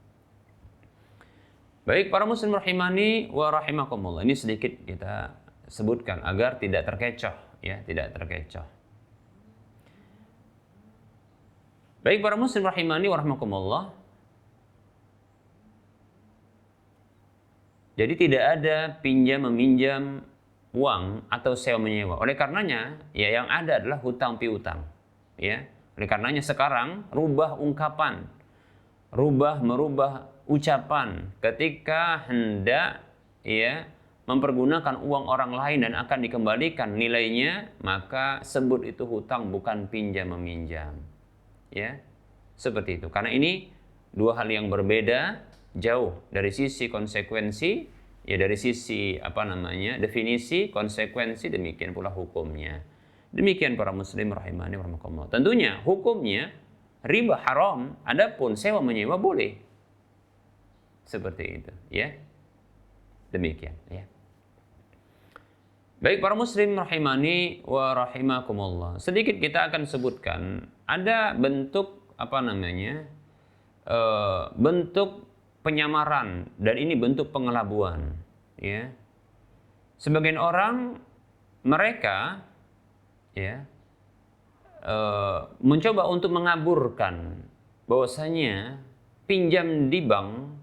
Baik para muslim rahimani wa rahimakumullah. Ini sedikit kita sebutkan agar tidak terkecoh, ya, tidak terkecoh. Baik para muslim rahimani wa rahimakumullah. Jadi tidak ada pinjam meminjam uang atau sewa menyewa. Oleh karenanya, ya, yang ada adalah hutang piutang, ya. Oleh karenanya sekarang rubah ungkapan, merubah ucapan ketika hendak, ya, mempergunakan uang orang lain dan akan dikembalikan nilainya, maka sebut itu hutang bukan pinjam meminjam. Ya, seperti itu. Karena ini dua hal yang berbeda jauh dari sisi konsekuensi, ya, dari sisi definisi, konsekuensi, demikian pula hukumnya. Demikian para muslim rahimani wa rahimakumullah. Tentunya hukumnya riba haram, adapun sewa menyewa boleh. Seperti itu, ya. Demikian, ya. Baik para muslim rahimani wa rahimakumullah. Sedikit kita akan sebutkan ada bentuk bentuk penyamaran dan ini bentuk pengelabuan, ya. Sebagian orang mereka ya mencoba untuk mengaburkan bahwasanya pinjam di bank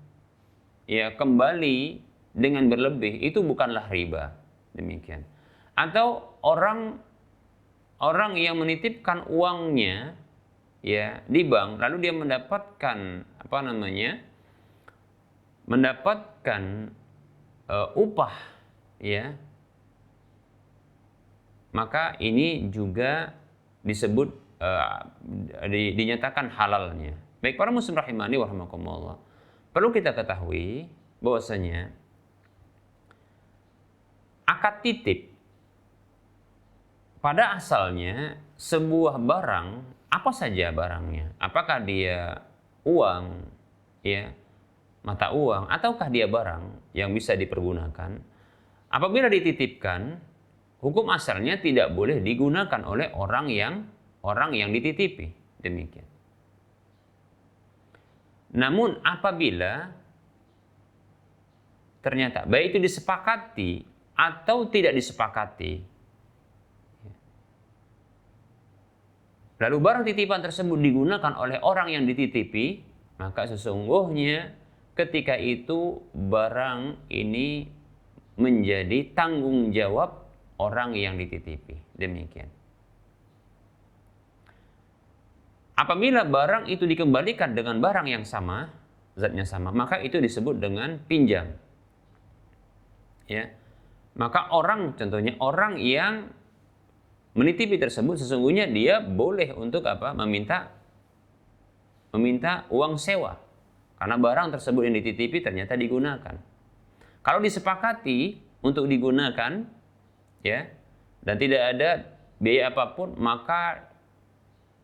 ya kembali dengan berlebih itu bukanlah riba, demikian. Atau orang yang menitipkan uangnya ya di bank lalu dia mendapatkan upah ya, maka ini juga disebut dinyatakan halalnya. Baik para muslim rahimani wa rahimakumullah. Perlu kita ketahui bahwasanya akad titip pada asalnya sebuah barang, apa saja barangnya, apakah dia uang ya, mata uang ataukah dia barang yang bisa dipergunakan, apabila dititipkan, hukum asalnya tidak boleh digunakan oleh orang yang dititipi, demikian. Namun apabila ternyata baik itu disepakati atau tidak disepakati, lalu barang titipan tersebut digunakan oleh orang yang dititipi, maka sesungguhnya ketika itu barang ini menjadi tanggung jawab orang yang dititipi, demikian. Apabila barang itu dikembalikan dengan barang yang sama, zatnya sama, maka itu disebut dengan pinjam. Ya. Maka contohnya orang yang menitipi tersebut sesungguhnya dia boleh untuk meminta uang sewa. Karena barang tersebut yang dititipi ternyata digunakan. Kalau disepakati untuk digunakan ya dan tidak ada biaya apapun, maka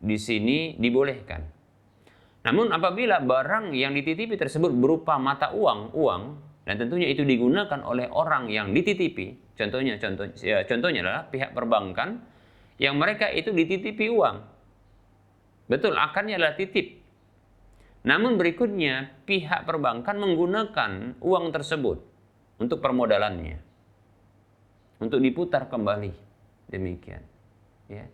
di sini dibolehkan. Namun apabila barang yang dititipi tersebut berupa mata uang dan tentunya itu digunakan oleh orang yang dititipi, contohnya adalah pihak perbankan yang mereka itu dititipi uang. Betul, akarnya adalah titip. Namun berikutnya pihak perbankan menggunakan uang tersebut untuk permodalannya, untuk diputar kembali, demikian. Ya.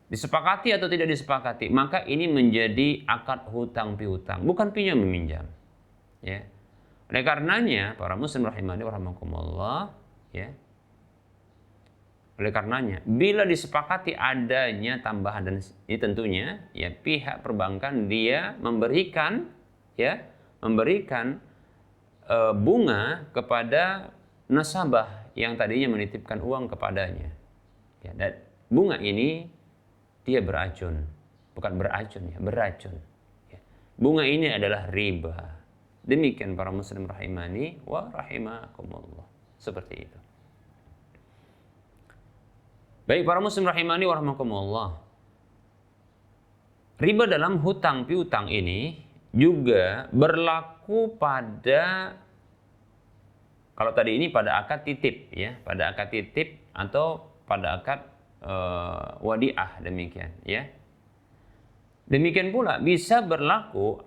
Disepakati atau tidak disepakati, maka ini menjadi akad hutang piutang, bukan pinjam meminjam. Ya. Oleh karenanya, para muslim rahimani wa rahimakumullah, ya. Oleh karenanya, bila disepakati adanya tambahan dan ini tentunya ya pihak perbankan dia memberikan bunga kepada nasabah yang tadinya menitipkan uang kepadanya. Ya, dan bunga ini dia beracun, bukan beracun ya, beracun. Ya. Bunga ini adalah riba. Demikian para muslim rahimani wa rahimakumullah. Seperti itu. Baik para muslim rahimani wa rahimakumullah. Riba dalam hutang piutang ini juga berlaku pada, kalau tadi ini pada akad titip ya, pada akad titip atau pada akad wadiah, demikian ya. Demikian pula bisa berlaku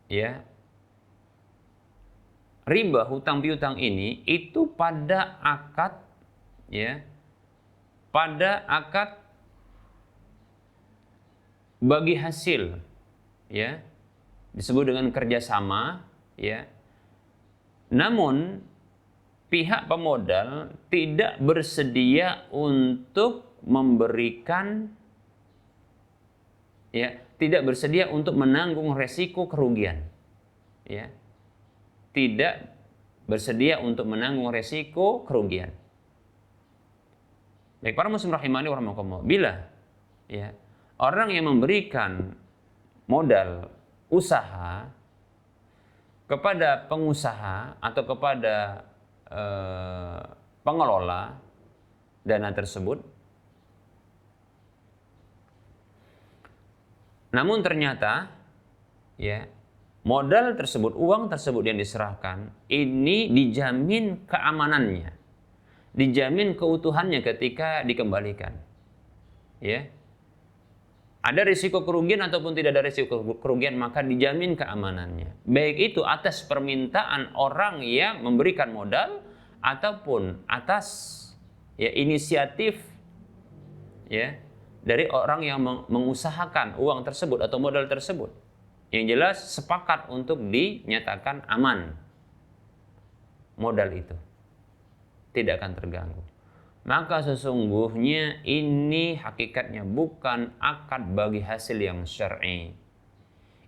ya riba hutang piutang ini itu pada akad ya, pada akad bagi hasil ya, disebut dengan kerjasama ya. Namun pihak pemodal tidak bersedia untuk memberikan ya, tidak bersedia untuk menanggung resiko kerugian. Ya. Tidak bersedia untuk menanggung resiko kerugian. Baik para muslim rahimani wa rahimakumullah, bila ya orang yang memberikan modal usaha kepada pengusaha atau kepada pengelola dana tersebut, namun ternyata ya modal tersebut, uang tersebut yang diserahkan ini dijamin keamanannya, dijamin keutuhannya ketika dikembalikan. Ya. ada risiko kerugian ataupun tidak ada risiko kerugian, maka dijamin keamanannya. Baik itu atas permintaan orang yang memberikan modal ataupun atas inisiatif dari orang yang mengusahakan uang tersebut atau modal tersebut. Yang jelas sepakat untuk dinyatakan aman modal itu, tidak akan terganggu. Maka sesungguhnya ini hakikatnya bukan akad bagi hasil yang syar'i.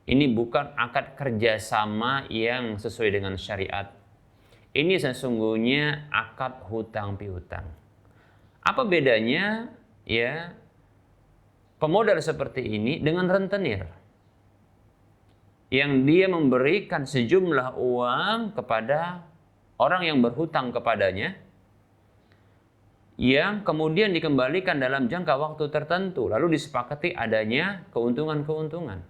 Ini bukan akad kerjasama yang sesuai dengan syariat. Ini sesungguhnya akad hutang piutang. Apa bedanya pemodal seperti ini dengan rentenir? Yang dia memberikan sejumlah uang kepada orang yang berhutang kepadanya, yang kemudian dikembalikan dalam jangka waktu tertentu, lalu disepakati adanya keuntungan-keuntungan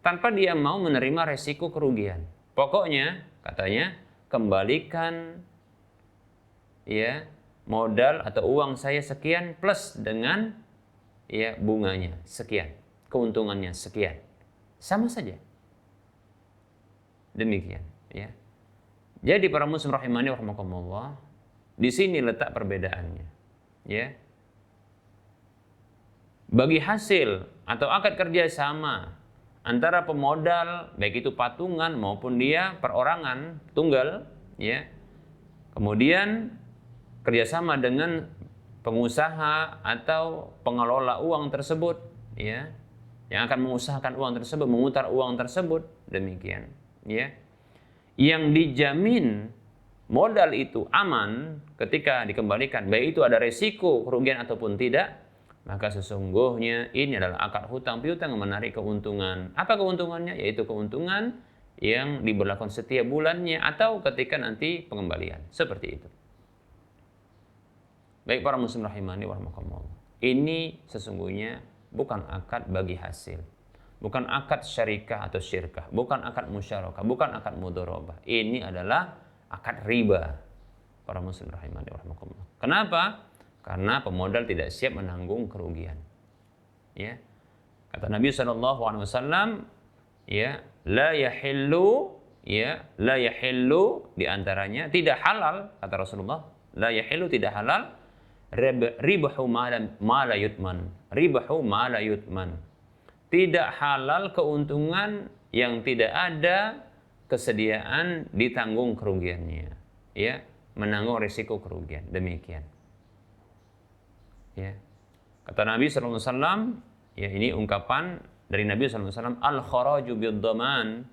tanpa dia mau menerima resiko kerugian. Pokoknya katanya kembalikan modal atau uang saya sekian plus dengan bunganya sekian, keuntungannya sekian. Sama saja. Demikian Jadi para muslim rahimani wa rahimakumullah, di sini letak perbedaannya. Bagi hasil atau akad kerjasama antara pemodal, baik itu patungan maupun dia perorangan tunggal, kemudian kerjasama dengan pengusaha atau pengelola uang tersebut, yang akan mengusahakan uang tersebut, memutar uang tersebut, demikian, Yang dijamin modal itu aman ketika dikembalikan, baik itu ada resiko kerugian ataupun tidak, maka sesungguhnya ini adalah akad hutang piutang yang menarik keuntungan. Apa keuntungannya? Yaitu keuntungan yang diberlakukan setiap bulannya atau ketika nanti pengembalian. Seperti itu. Baik para muslim rahimani wa rahimakumullah. Ini sesungguhnya bukan akad bagi hasil. Bukan akad syarikah atau syirkah. Bukan akad musyarakah. Bukan akad mudharabah. Ini adalah akad riba. Para muslim rahimani wa rahimakumullah. Kenapa? Karena pemodal tidak siap menanggung kerugian. Kata Nabi SAW, la yahillu di antaranya tidak halal, kata Rasulullah, la yahillu tidak halal, ribahu ma la yutman. Ribahu ma la yutman. Tidak halal keuntungan yang tidak ada kesediaan ditanggung kerugiannya. Menanggung risiko kerugian. Demikian. Kata Nabi SAW, ini ungkapan dari Nabi SAW, al-kharaju bid-dhaman,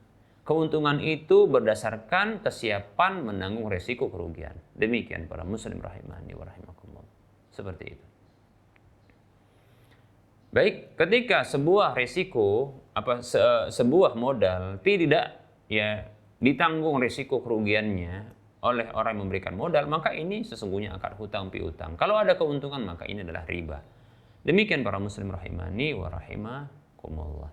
keuntungan itu berdasarkan kesiapan menanggung resiko kerugian. Demikian para muslim rahimani wa rahimakumullah. Seperti itu. Baik, ketika sebuah resiko sebuah modal tidak ditanggung resiko kerugiannya oleh orang yang memberikan modal, maka ini sesungguhnya akad hutang piutang. Kalau ada keuntungan, maka ini adalah riba. Demikian para muslim rahimani wa rahimakumullah.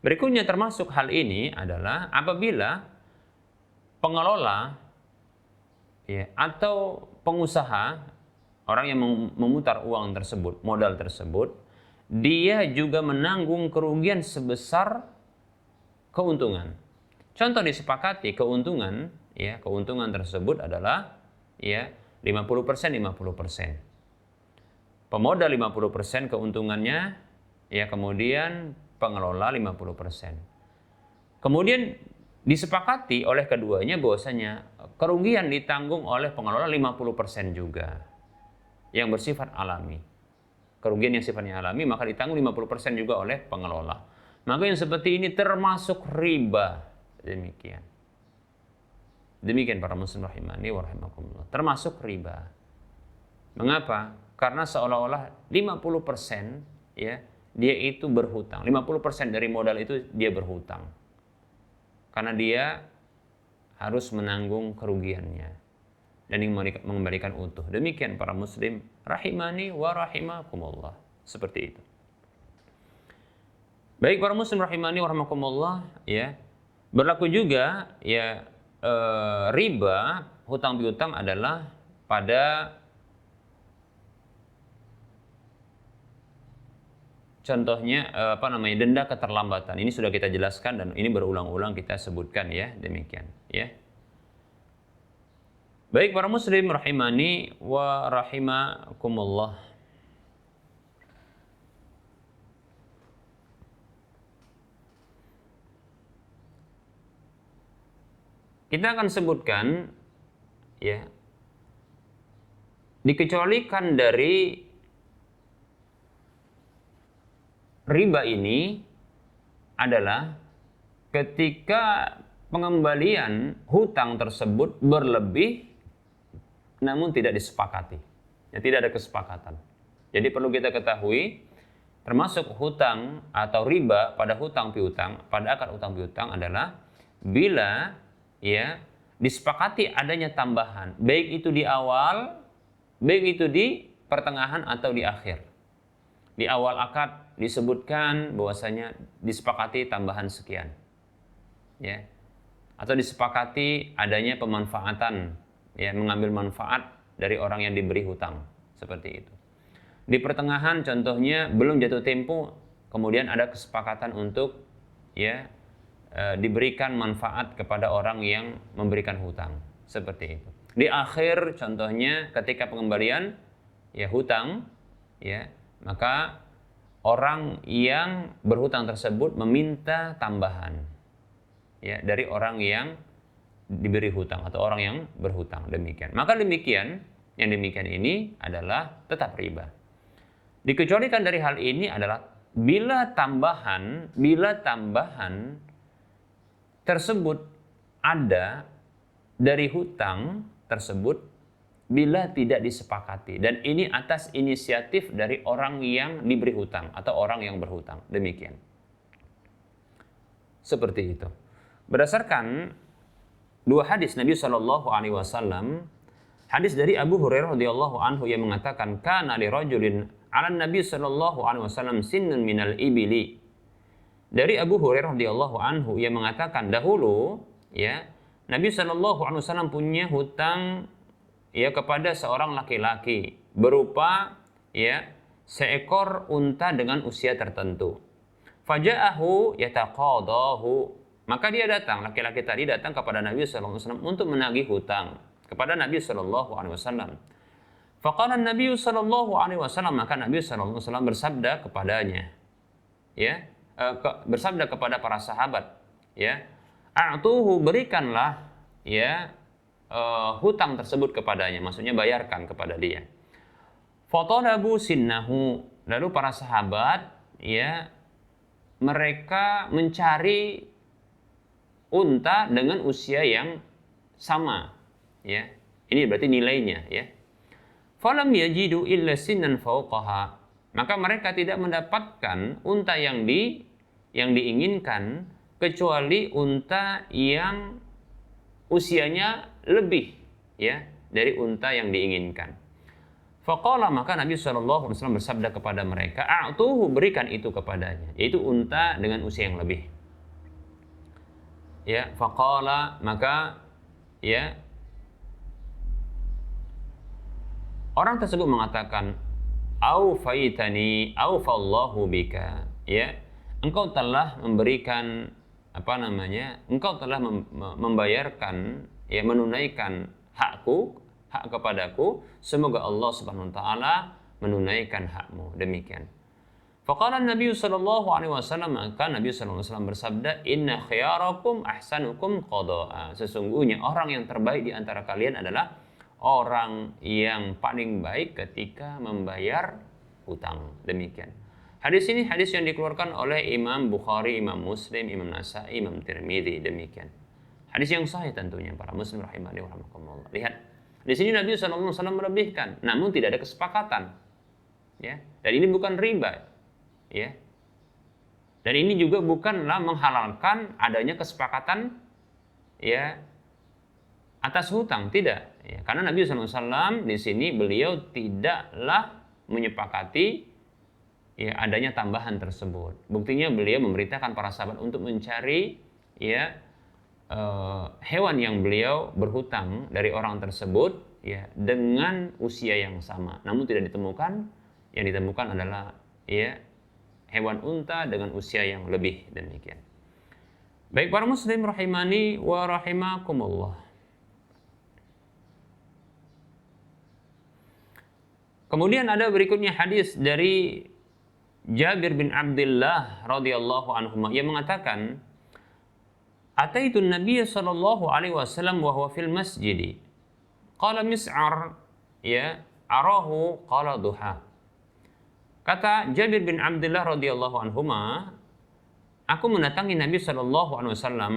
Berikutnya termasuk hal ini adalah apabila pengelola atau pengusaha, orang yang memutar uang tersebut, modal tersebut, dia juga menanggung kerugian sebesar keuntungan. Contoh disepakati keuntungan tersebut adalah 50%. Pemodal 50% keuntungannya, kemudian pengelola 50%. Kemudian disepakati oleh keduanya bahwasanya kerugian ditanggung oleh pengelola 50% juga yang bersifat alami. Kerugian yang sifatnya alami maka ditanggung 50% juga oleh pengelola. Maka yang seperti ini termasuk riba. Demikian para muslim rahimani wa rahimakumullah. Termasuk riba. Mengapa? Karena seolah-olah 50% dia itu berhutang. 50% dari modal itu dia berhutang. Karena dia harus menanggung kerugiannya dan mengembalikan utuh. Demikian para muslim rahimani wa rahimakumullah. Seperti itu. Baik para muslim rahimani wa rahimakumullah, berlaku juga riba hutang piutang adalah pada contohnya denda keterlambatan. Ini sudah kita jelaskan dan ini berulang-ulang kita sebutkan ya, demikian ya. Baik para muslim rahimani wa rahimakumullah. Kita akan sebutkan ya, dikecualikan dari riba ini adalah ketika pengembalian hutang tersebut berlebih namun tidak disepakati. Ya, tidak ada kesepakatan. Jadi perlu kita ketahui, termasuk hutang atau riba pada hutang piutang, pada akad hutang piutang adalah bila ya disepakati adanya tambahan, baik itu di awal, baik itu di pertengahan atau di akhir. Di awal akad disebutkan bahwasanya disepakati tambahan sekian, ya, atau disepakati adanya pemanfaatan, ya, mengambil manfaat dari orang yang diberi hutang, seperti itu. Di pertengahan contohnya belum jatuh tempo, kemudian ada kesepakatan untuk ya diberikan manfaat kepada orang yang memberikan hutang, seperti itu. Di akhir contohnya ketika pengembalian ya hutang, ya, maka orang yang berhutang tersebut meminta tambahan ya dari orang yang diberi hutang atau orang yang berhutang, demikian. Maka demikian, yang demikian ini adalah tetap riba. Dikecualikan dari hal ini adalah bila tambahan tersebut ada dari hutang tersebut bila tidak disepakati, dan ini atas inisiatif dari orang yang diberi hutang atau orang yang berhutang, demikian. Seperti itu. Berdasarkan dua hadis Nabi SAW, hadis dari Abu Hurairah radhiyallahu anhu yang mengatakan kana li rajulin 'ala Nabi SAW sinnun minal ibili. Dari Abu Hurairah radhiyallahu anhu yang mengatakan dahulu ya Nabi SAW punya hutang ya kepada seorang laki-laki berupa ya seekor unta dengan usia tertentu. Faja'ahu yataqadahu, maka dia datang, laki-laki tadi datang kepada Nabi SAW untuk menagih hutang kepada Nabi SAW. Faqala Nabi SAW, maka Nabi SAW bersabda kepadanya, ya, bersabda kepada para sahabat, ya, a'tuhu, berikanlah ya hutang tersebut kepadanya, maksudnya bayarkan kepada dia. Fatalabu sinnahu, lalu para sahabat ya mereka mencari unta dengan usia yang sama, ya. Ini berarti nilainya, ya. Falam yajidu illa sinnan fawqaha, maka mereka tidak mendapatkan unta yang diinginkan kecuali unta yang usianya lebih ya dari unta yang diinginkan. Faqala, maka Nabi SAW bersabda kepada mereka, a'tuhu, berikan itu kepadanya, yaitu unta dengan usia yang lebih. Ya, faqala, maka ya orang tersebut mengatakan, aufaitani aufallahu bika, ya, engkau telah memberikan engkau telah membayarkan, ya, menunaikan hak kepadaku, semoga Allah Subhanahu wa taala menunaikan hakmu, demikian. Faqala Nabi sallallahu alaihi wasallam, maka Nabi sallallahu alaihi wasallam bersabda, inna khiyarakum ahsanukum qada'a, sesungguhnya orang yang terbaik di antara kalian adalah orang yang paling baik ketika membayar hutang, demikian. Hadis ini hadis yang dikeluarkan oleh Imam Bukhari, Imam Muslim, Imam Nasa'i, Imam Tirmidzi, demikian. Hadis yang sahih tentunya para muslim rahimani wa rahimakumullah. Lihat, di sini Nabi SAW melebihkan, namun tidak ada kesepakatan, ya. Dan ini bukan riba, ya. Dan ini juga bukanlah menghalalkan adanya kesepakatan, ya, atas hutang, tidak. Ya, karena Nabi SAW di sini beliau tidaklah menyepakati ya adanya tambahan tersebut. Buktinya beliau memerintahkan para sahabat untuk mencari ya hewan yang beliau berhutang dari orang tersebut ya dengan usia yang sama. Namun tidak ditemukan. Yang ditemukan adalah ya hewan unta dengan usia yang lebih, demikian. Baik para muslim rahimani wa rahimakumullah. Kemudian ada berikutnya hadis dari Jabir bin Abdullah radhiyallahu anhu yang mengatakan, "Ataitu Nabiy sallallahu alaihi wasallam wa huwa fil masjid. Qala Mis'ar, ya, arahu qala duha." Kata Jabir bin Abdullah radhiyallahu anhuma, aku mendatangi Nabi sallallahu alaihi wasallam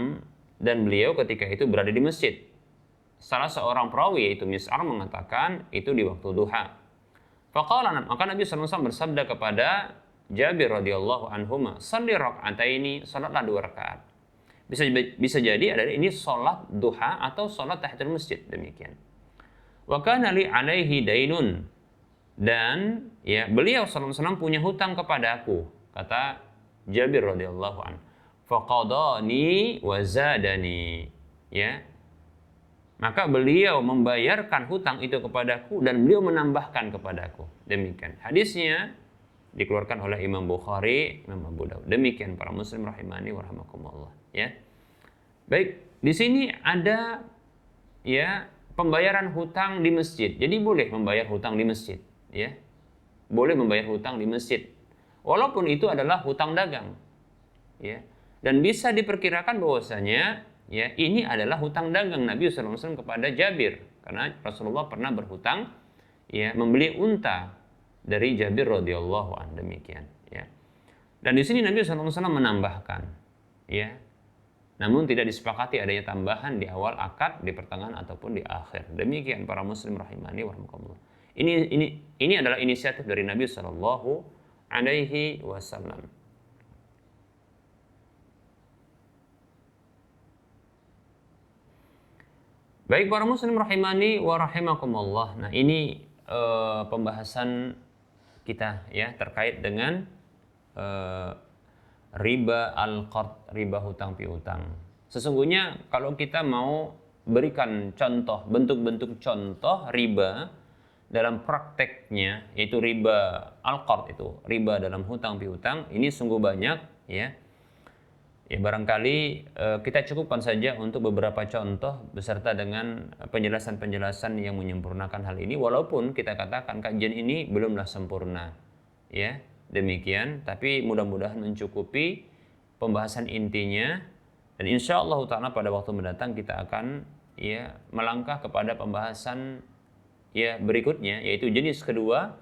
dan beliau ketika itu berada di masjid. Salah seorang perawi yaitu Mis'ar mengatakan itu di waktu duha. Faqala, maka Nabi sallallahu alaihi wasallam bersabda kepada Jabir radhiyallahu anhuma, "Shalli raka'ataini, salatlah 2 rakaat." Bisa jadi adalah ini salat duha atau salat tahiyatul masjid, demikian. Wa kana li alaihi dainun, dan ya beliau sallallahu alaihi wasallam punya hutang kepada aku, kata Jabir radhiyallahu an. Faqadani wa zadani, ya. Maka beliau membayarkan hutang itu kepadaku dan beliau menambahkan kepadaku. Demikian. Hadisnya dikeluarkan oleh Imam Bukhari, Imam Abu Daud. Demikian para muslim rahimani wa rahimakumullah, ya. Baik, di sini ada ya pembayaran hutang di masjid. Jadi boleh membayar hutang di masjid, ya. Boleh membayar hutang di masjid. Walaupun itu adalah hutang dagang, ya. Dan bisa diperkirakan bahwasanya ya ini adalah hutang dagang Nabi sallallahu alaihi wasallam kepada Jabir, karena Rasulullah pernah berhutang ya membeli unta dari Jabir radhiyallahu an, demikian, ya. Dan di sini Nabi sallallahu alaihi wasallam menambahkan, ya. Namun tidak disepakati adanya tambahan di awal akad, di pertengahan ataupun di akhir. Demikian para muslim rahimani wa rahimakumullah. Ini adalah inisiatif dari Nabi sallallahu alaihi wasallam. Baik para muslim rahimani wa rahimakumullah. Nah, ini pembahasan kita ya terkait dengan riba al-qard, riba hutang piutang. Sesungguhnya kalau kita mau berikan contoh, bentuk-bentuk contoh riba dalam prakteknya, yaitu riba al-qard, itu riba dalam hutang piutang, ini sungguh banyak, ya. Ya barangkali kita cukupkan saja untuk beberapa contoh beserta dengan penjelasan-penjelasan yang menyempurnakan hal ini, walaupun kita katakan kajian ini belumlah sempurna, ya. Demikian, tapi mudah-mudahan mencukupi pembahasan intinya, dan insya Allah ta'ala pada waktu mendatang kita akan ya melangkah kepada pembahasan ya berikutnya, yaitu jenis kedua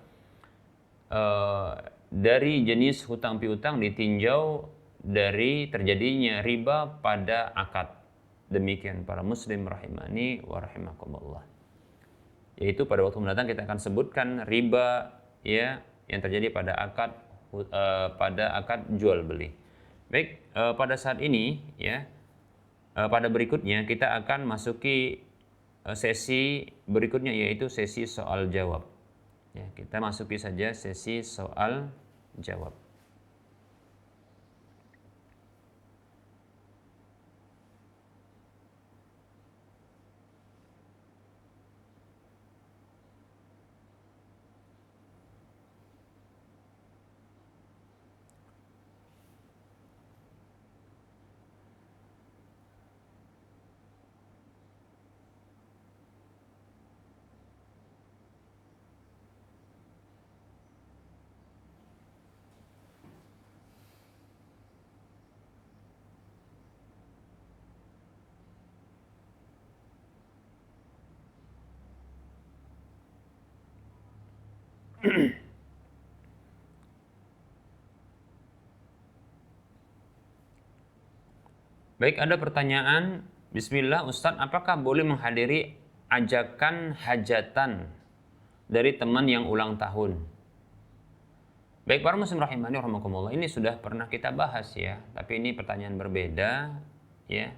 dari jenis hutang piutang ditinjau dari terjadinya riba pada akad. Demikian para muslim rahimani wa rahimakumullah. Yaitu pada waktu mendatang kita akan sebutkan riba ya yang terjadi pada akad jual beli. Baik, pada saat ini ya pada berikutnya kita akan masuki sesi berikutnya, yaitu sesi soal jawab. Ya, kita masuki saja sesi soal jawab. Baik, ada pertanyaan. Bismillah, Ustadz, apakah boleh menghadiri ajakan hajatan dari teman yang ulang tahun? Baik, para muslim rahimani rahimakumullah, ini sudah pernah kita bahas ya, tapi ini pertanyaan berbeda ya.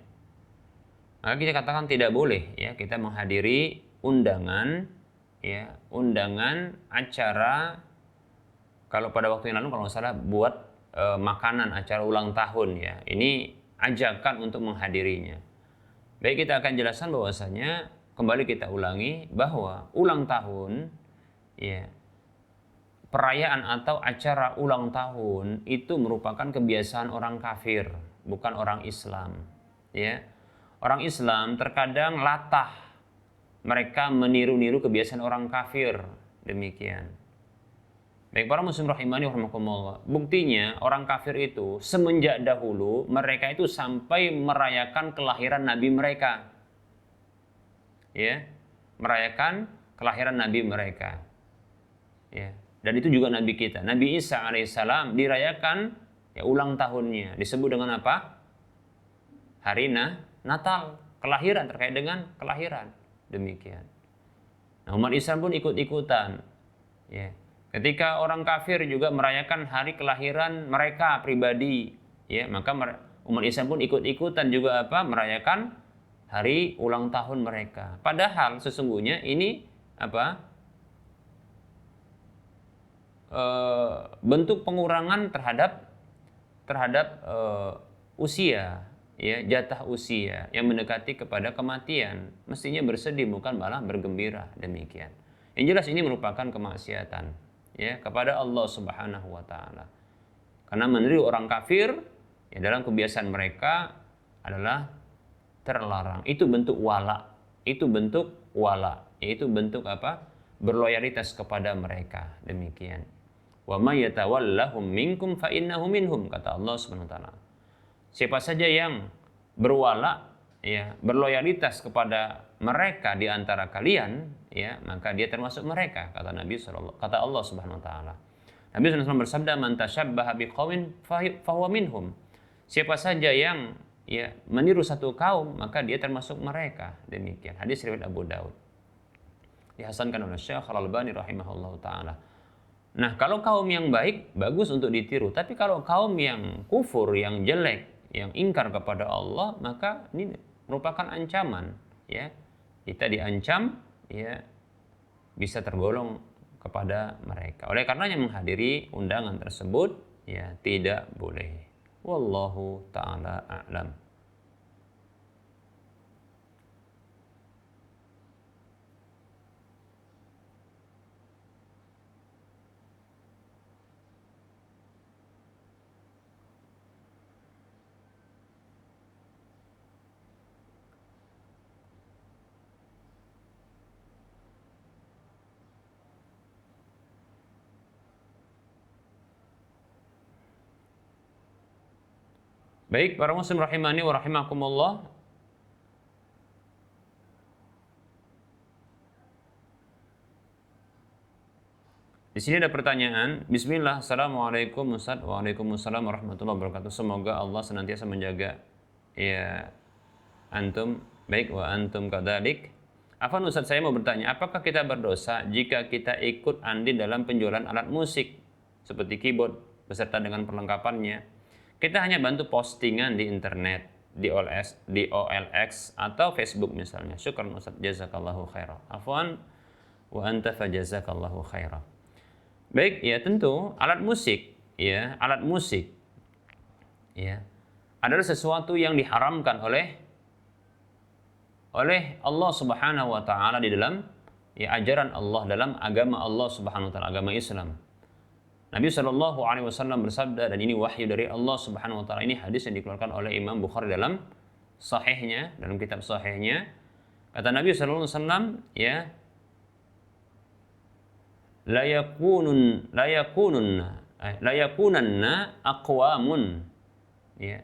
Maka kita katakan tidak boleh ya kita menghadiri undangan ya, undangan acara. Kalau pada waktu yang lalu kalau nggak salah buat makanan acara ulang tahun ya, ini ajakan untuk menghadirinya. Baik, kita akan jelaskan bahwasanya, kembali kita ulangi bahwa ulang tahun ya perayaan atau acara ulang tahun itu merupakan kebiasaan orang kafir, bukan orang Islam. Ya, orang Islam terkadang latah mereka meniru-niru kebiasaan orang kafir, demikian. Baik para muslim rahimani rahimakumullah. Buktinya orang kafir itu semenjak dahulu mereka itu sampai merayakan kelahiran nabi mereka. Ya, merayakan kelahiran nabi mereka. Ya, dan itu juga nabi kita. Nabi Isa alaihissalam dirayakan ya ulang tahunnya. Disebut dengan apa? Hari Natal, kelahiran, terkait dengan kelahiran. Demikian. Nah, umat Islam pun ikut-ikutan. Ya. Ketika orang kafir juga merayakan hari kelahiran mereka pribadi, ya, maka umat Islam pun ikut-ikutan juga apa? Merayakan hari ulang tahun mereka. Padahal sesungguhnya ini apa? Bentuk pengurangan terhadap usia, ya, jatah usia yang mendekati kepada kematian. Mestinya bersedih bukan malah bergembira, demikian. Yang jelas ini merupakan kemaksiatan, ya, kepada Allah Subhanahu wa taala. Karena meniru orang kafir ya dalam kebiasaan mereka adalah terlarang. Itu bentuk wala. Itu bentuk wala, yaitu bentuk apa? Berloyalitas kepada mereka, demikian. Wa may yatawallahum minkum fa innahu minhum, kata Allah Subhanahu wa taala. Siapa saja yang berwala, ya, berloyalitas kepada mereka di antara kalian, ya, maka dia termasuk mereka, kata Allah Subhanahu wa taala. Nabi SAW bersabda, "Man tashabbaha biqaumin fahuwa minhum." Siapa saja yang ya meniru satu kaum, maka dia termasuk mereka, demikian. Hadis riwayat Abu Daud. Dihasankan oleh Syekh Al-Albani rahimahullahu taala. Nah, kalau kaum yang baik bagus untuk ditiru, tapi kalau kaum yang kufur, yang jelek, yang ingkar kepada Allah, maka ini merupakan ancaman, ya. Kita diancam, ya, bisa tergolong kepada mereka. Oleh karenanya menghadiri undangan tersebut ya tidak boleh. Wallahu taala a'lam. Baik, para muslim rahimani wa rahimakumullah. Di sini ada pertanyaan. Bismillah, assalamualaikum Ustaz. Waalaikumsalam warahmatullahi wabarakatuh. Semoga Allah senantiasa menjaga ya antum, baik wa antum kadzalik. Afwan Ustaz, saya mau bertanya, apakah kita berdosa jika kita ikut andil dalam penjualan alat musik seperti keyboard beserta dengan perlengkapannya? Kita hanya bantu postingan di internet, di OLX atau Facebook misalnya. Syukran Ustaz, jazakallahu khairan. Afwan wa anta fajazakallahu khairan. Baik, ya tentu alat musik ya adalah sesuatu yang diharamkan oleh Allah Subhanahu wa taala di dalam ya ajaran Allah, dalam agama Allah Subhanahu wa taala, agama Islam. Nabi SAW bersabda, dan ini wahyu dari Allah Subhanahu wa taala. Ini hadis yang dikeluarkan oleh Imam Bukhari dalam sahihnya, dalam kitab sahihnya. Kata Nabi SAW, ya, la yakunanna aqwamun ya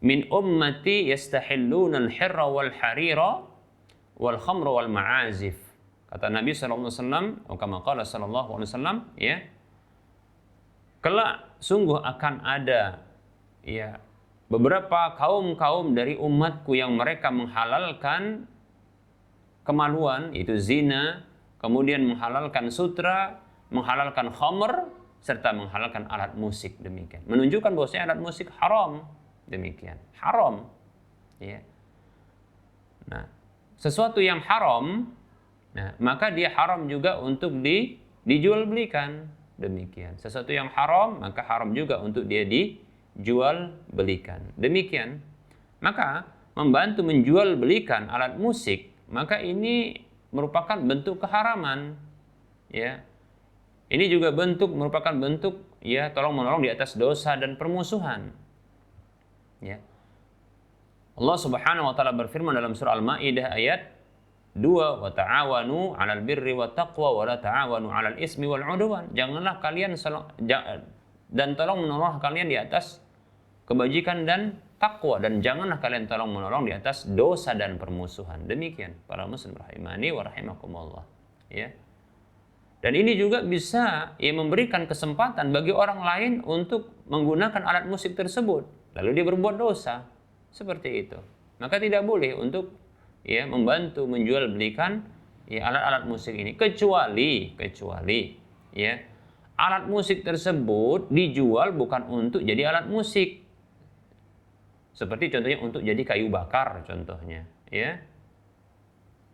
min ummati yastahilluna al-hirra wal harira wal khamra wal ma'azif. Kata Nabi SAW, atau kama qala sallallahu alaihi wasallam, ya, kelak sungguh akan ada ya beberapa kaum-kaum dari umatku yang mereka menghalalkan kemaluan, itu zina, kemudian menghalalkan sutra, menghalalkan khamr, serta menghalalkan alat musik, demikian. Menunjukkan bahwasanya alat musik haram, demikian. Haram. Ya. Nah, sesuatu yang haram, nah, maka dia haram juga untuk dijual belikan. Demikian. Sesuatu yang haram, maka haram juga untuk dia dijual belikan. Demikian. Maka membantu menjual belikan alat musik, maka ini merupakan bentuk keharaman. Ya. Ini juga merupakan bentuk ya tolong menolong di atas dosa dan permusuhan. Ya. Allah Subhanahu wa taala berfirman dalam surah Al-Maidah ayat 2, wa ta'awanu 'alal birri wat taqwa wa la ta'awanu 'alal ismi wal 'udwan. Janganlah kalian dan tolong menolong kalian di atas kebajikan dan takwa, dan janganlah kalian tolong menolong di atas dosa dan permusuhan. Demikian para muslim rahimani wa rahimakumullah. Ya. Dan ini juga bisa ya memberikan kesempatan bagi orang lain untuk menggunakan alat musik tersebut, lalu dia berbuat dosa seperti itu. Maka tidak boleh untuk ya membantu menjual belikan ya alat-alat musik ini, kecuali ya alat musik tersebut dijual bukan untuk jadi alat musik. Seperti contohnya untuk jadi kayu bakar contohnya, ya.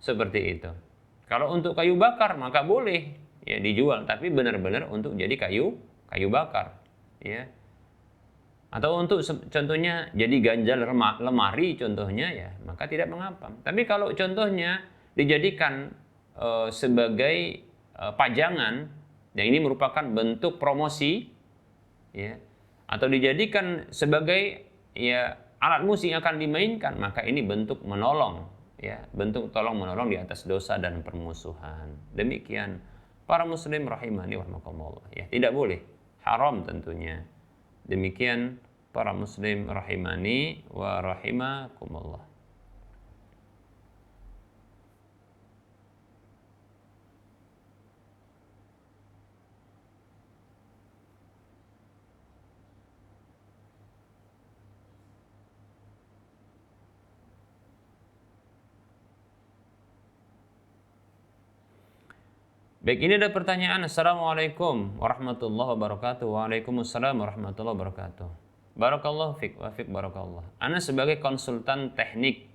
Seperti itu. Kalau untuk kayu bakar maka boleh ya dijual, tapi benar-benar untuk jadi kayu bakar, ya. Atau untuk contohnya jadi ganjal lemari contohnya, ya maka tidak mengapa. Tapi kalau contohnya dijadikan sebagai pajangan, yang ini merupakan bentuk promosi, ya, atau dijadikan sebagai ya alat musik yang akan dimainkan, maka ini bentuk menolong, ya, bentuk tolong menolong di atas dosa dan permusuhan. Demikian para muslim rahimani wa rahimakumullah, ya, tidak boleh, haram tentunya. Demikian para muslim rahimani wa rahimakumullah. Baik, ini ada pertanyaan. Assalamualaikum warahmatullahi wabarakatuh. Waalaikumsalam warahmatullahi wabarakatuh. Barakallahu fiik wa fiik barakallah. Ana sebagai konsultan teknik,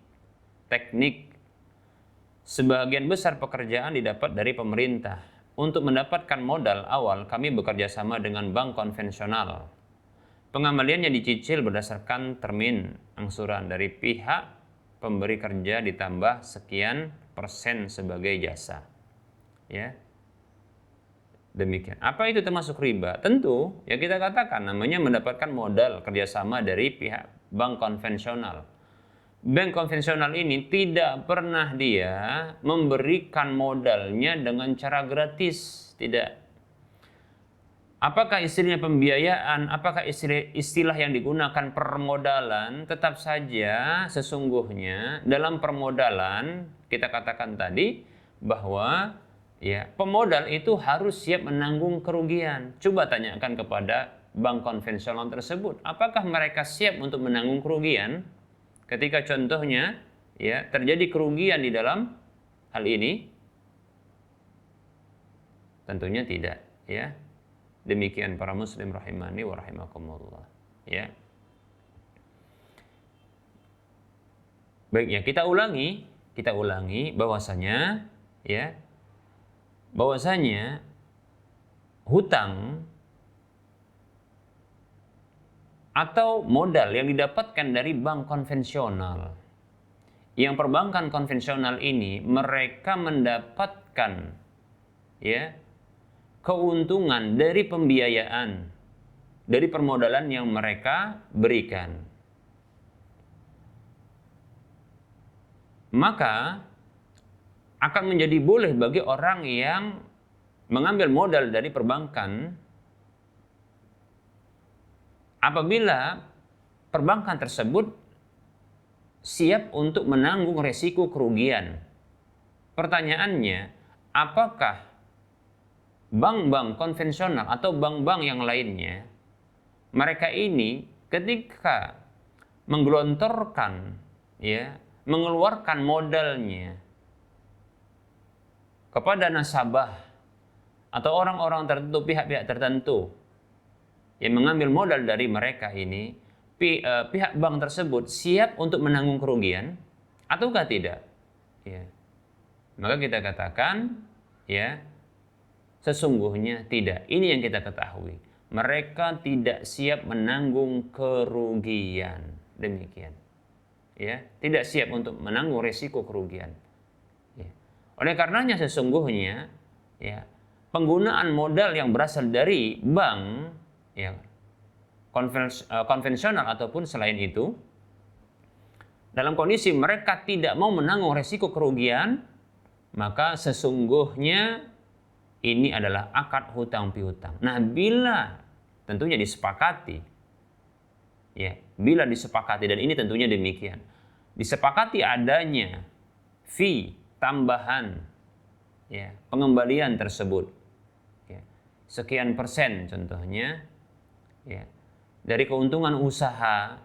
sebagian besar pekerjaan didapat dari pemerintah. Untuk mendapatkan modal awal, kami bekerja sama dengan bank konvensional. Pengembaliannya dicicil berdasarkan termin angsuran dari pihak pemberi kerja ditambah sekian persen sebagai jasa. Ya. Demikian. Apa itu termasuk riba? Tentu, ya kita katakan namanya mendapatkan modal kerjasama dari pihak bank konvensional. Bank konvensional ini tidak pernah dia memberikan modalnya dengan cara gratis. Tidak. Apakah istilahnya pembiayaan, apakah istilah yang digunakan permodalan, tetap saja sesungguhnya dalam permodalan kita katakan tadi bahwa ya, pemodal itu harus siap menanggung kerugian. Coba tanyakan kepada bank konvensional tersebut, apakah mereka siap untuk menanggung kerugian ketika contohnya ya terjadi kerugian di dalam hal ini? Tentunya tidak, ya. Demikian para muslim rahimani wa rahimakumullah, ya. Baik, ya, kita ulangi bahwasanya ya hutang atau modal yang didapatkan dari bank konvensional, yang perbankan konvensional ini mereka mendapatkan ya keuntungan dari pembiayaan, dari permodalan yang mereka berikan. Maka akan menjadi boleh bagi orang yang mengambil modal dari perbankan apabila perbankan tersebut siap untuk menanggung resiko kerugian. Pertanyaannya, apakah bank-bank konvensional atau bank-bank yang lainnya, mereka ini ketika menggelontorkan, ya, mengeluarkan modalnya kepada nasabah atau orang-orang tertentu, pihak-pihak tertentu yang mengambil modal dari mereka ini, pihak bank tersebut siap untuk menanggung kerugian ataukah tidak? Ya. Maka kita katakan, ya, sesungguhnya tidak. Ini yang kita ketahui. Mereka tidak siap menanggung kerugian. Demikian. Ya, tidak siap untuk menanggung resiko kerugian. Ya. Oleh karenanya sesungguhnya ya penggunaan modal yang berasal dari bank, ya, konvensional ataupun selain itu, dalam kondisi mereka tidak mau menanggung resiko kerugian, maka sesungguhnya ini adalah akad hutang piutang. Nah, bila tentunya disepakati, ya, bila disepakati, dan ini tentunya demikian, disepakati adanya fee tambahan, ya, pengembalian tersebut, ya, sekian persen contohnya, ya, dari keuntungan usaha,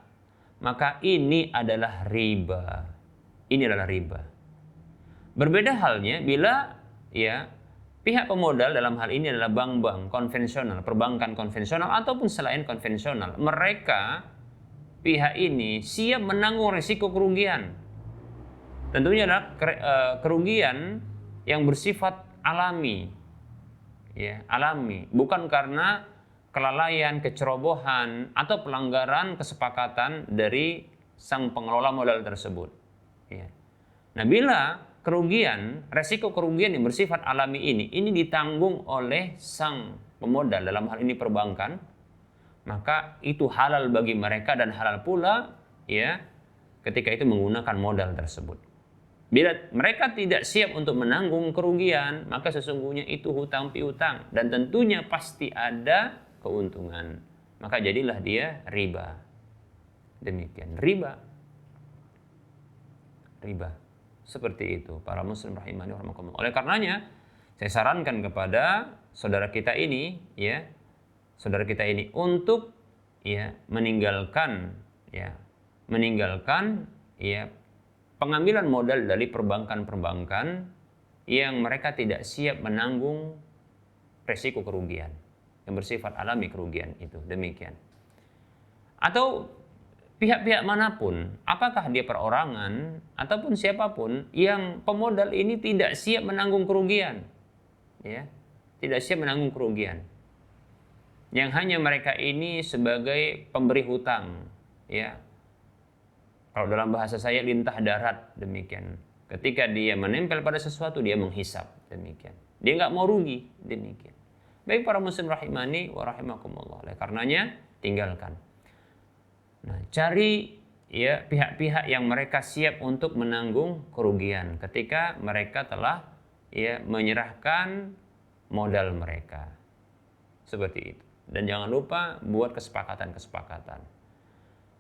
maka ini adalah riba. Ini adalah riba. Berbeda halnya bila, ya, pihak pemodal dalam hal ini adalah bank-bank konvensional, perbankan konvensional ataupun selain konvensional. Mereka, pihak ini siap menanggung risiko kerugian. Tentunya adalah kerugian yang bersifat alami, ya, alami, bukan karena kelalaian, kecerobohan atau pelanggaran kesepakatan dari sang pengelola modal tersebut. Ya. Nah, bila kerugian, resiko kerugian yang bersifat alami ini ditanggung oleh sang pemodal, dalam hal ini perbankan, maka itu halal bagi mereka dan halal pula, ya, ketika itu menggunakan modal tersebut. Bila mereka tidak siap untuk menanggung kerugian, maka sesungguhnya itu hutang piutang dan tentunya pasti ada keuntungan. Maka jadilah dia riba. Demikian, riba. Riba. Seperti itu, para muslim rahimani wa rahimakumullah. Oleh karenanya, saya sarankan kepada saudara kita ini, ya, saudara kita ini untuk, ya, meninggalkan pengambilan modal dari perbankan-perbankan yang mereka tidak siap menanggung resiko kerugian yang bersifat alami, kerugian itu. Demikian. Atau pihak-pihak manapun, apakah dia perorangan ataupun siapapun yang pemodal ini tidak siap menanggung kerugian, ya, tidak siap menanggung kerugian, yang hanya mereka ini sebagai pemberi hutang, ya, kalau dalam bahasa saya lintah darat, demikian. Ketika dia menempel pada sesuatu, dia menghisap, demikian. Dia nggak mau rugi, demikian. Baik para muslim rahimani wa rahimakumullah. Oleh karenanya, tinggalkan. Nah, cari, ya, pihak-pihak yang mereka siap untuk menanggung kerugian ketika mereka telah, ya, menyerahkan modal mereka. Seperti itu. Dan jangan lupa buat kesepakatan-kesepakatan.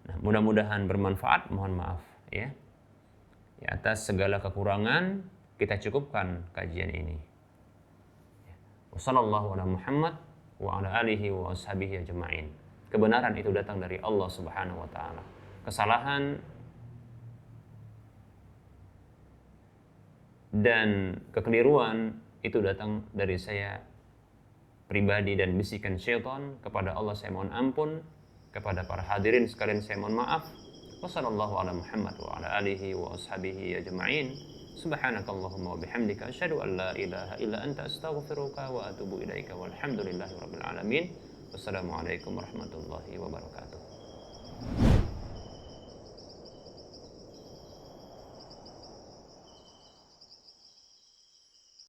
Nah, mudah-mudahan bermanfaat, mohon maaf, ya. Ya, atas segala kekurangan kita cukupkan kajian ini. Wassallallahu ala Muhammad wa ala alihi wa ashabihi ajma'in. Kebenaran itu datang dari Allah Subhanahu wa taala. Kesalahan dan kekeliruan itu datang dari saya pribadi dan bisikan syaitan. Kepada Allah saya mohon ampun. Kepada para hadirin sekalian saya mohon maaf. Wassallallahu ala Muhammad wa ala alihi wa ashabihi ajma'in. Subhanakallahumma wa bihamdika asyhadu an la ilaha illa anta astaghfiruka wa atubu ilaika walhamdulillahi rabbil alamin. Wassalamualaikum warahmatullahi wabarakatuh.